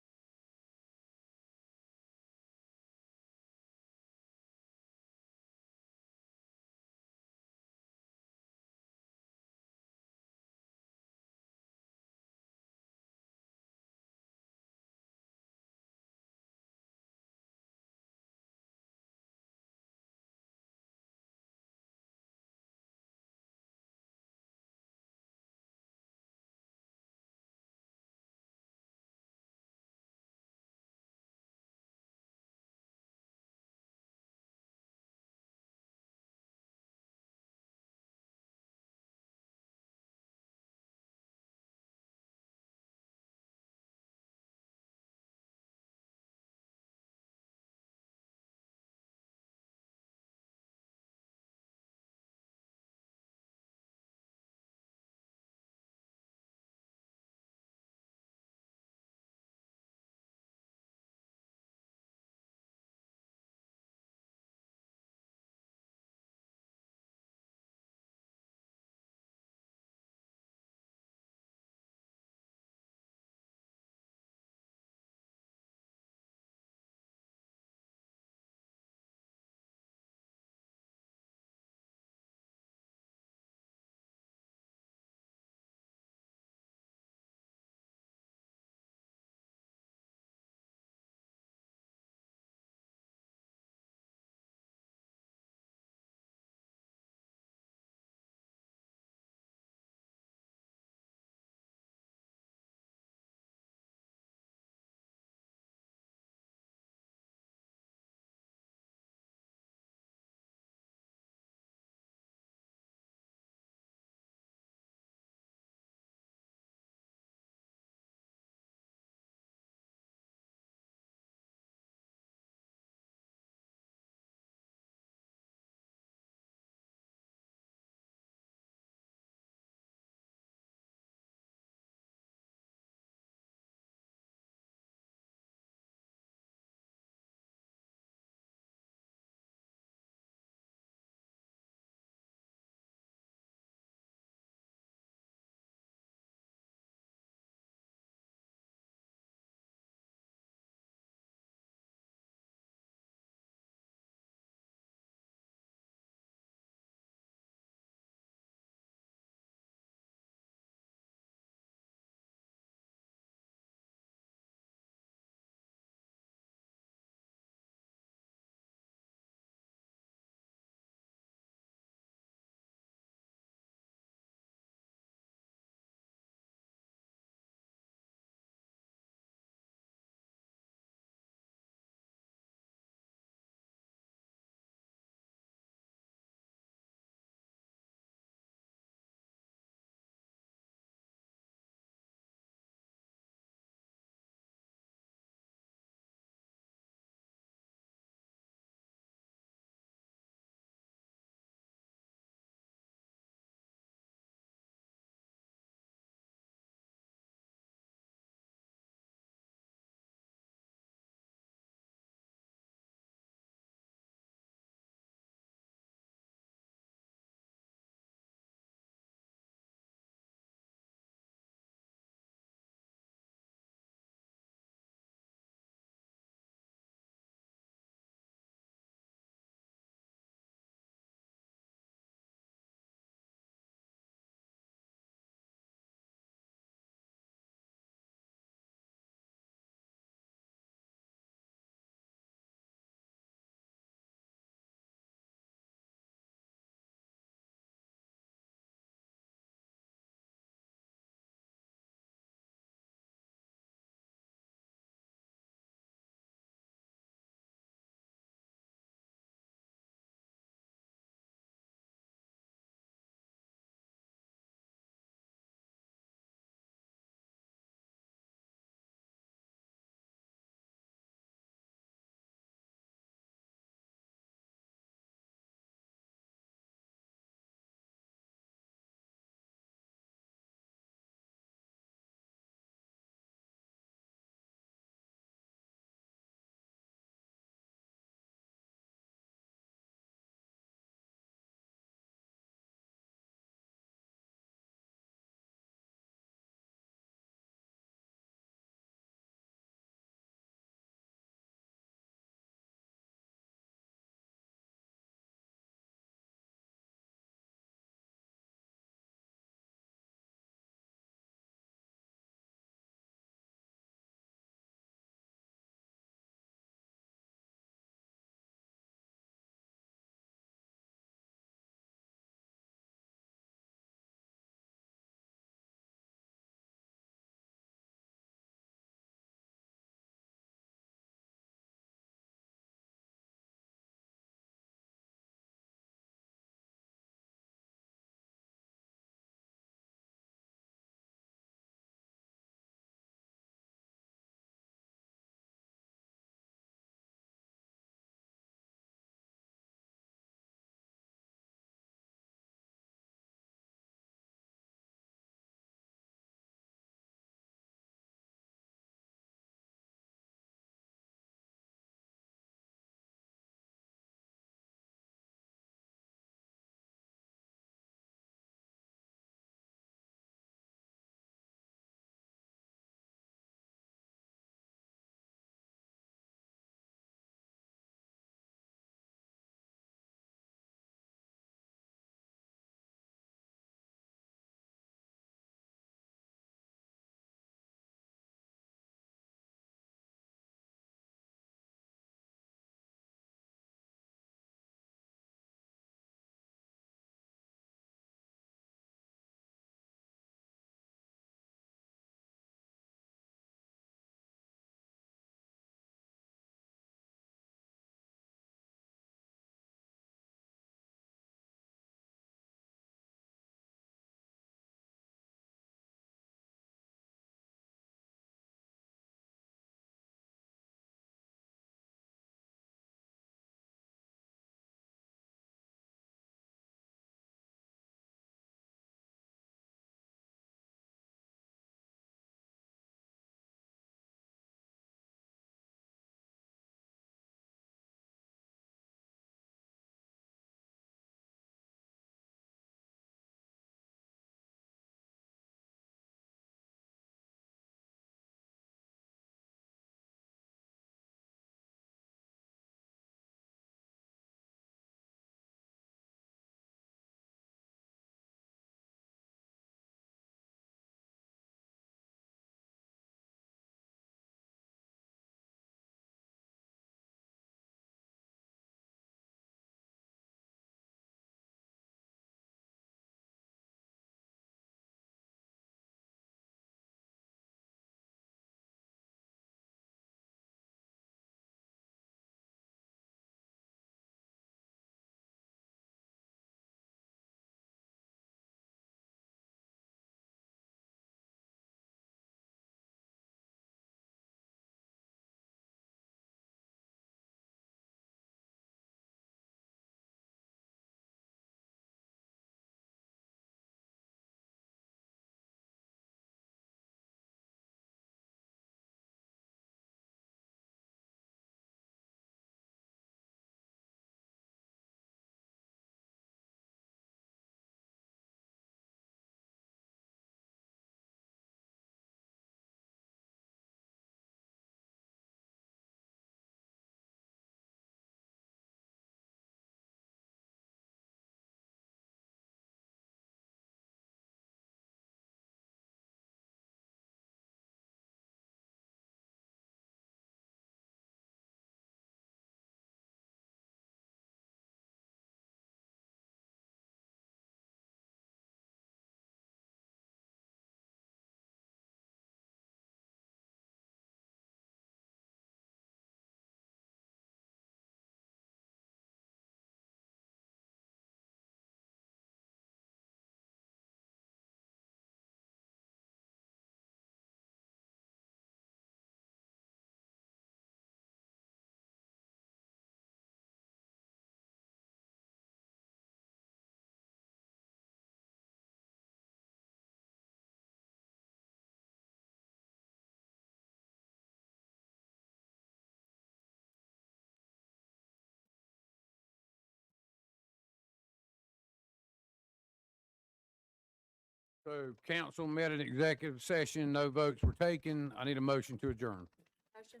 So council met in executive session, no votes were taken. I need a motion to adjourn. Motion.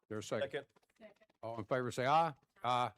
There's a second. Second. All in favor, say aye. Aye.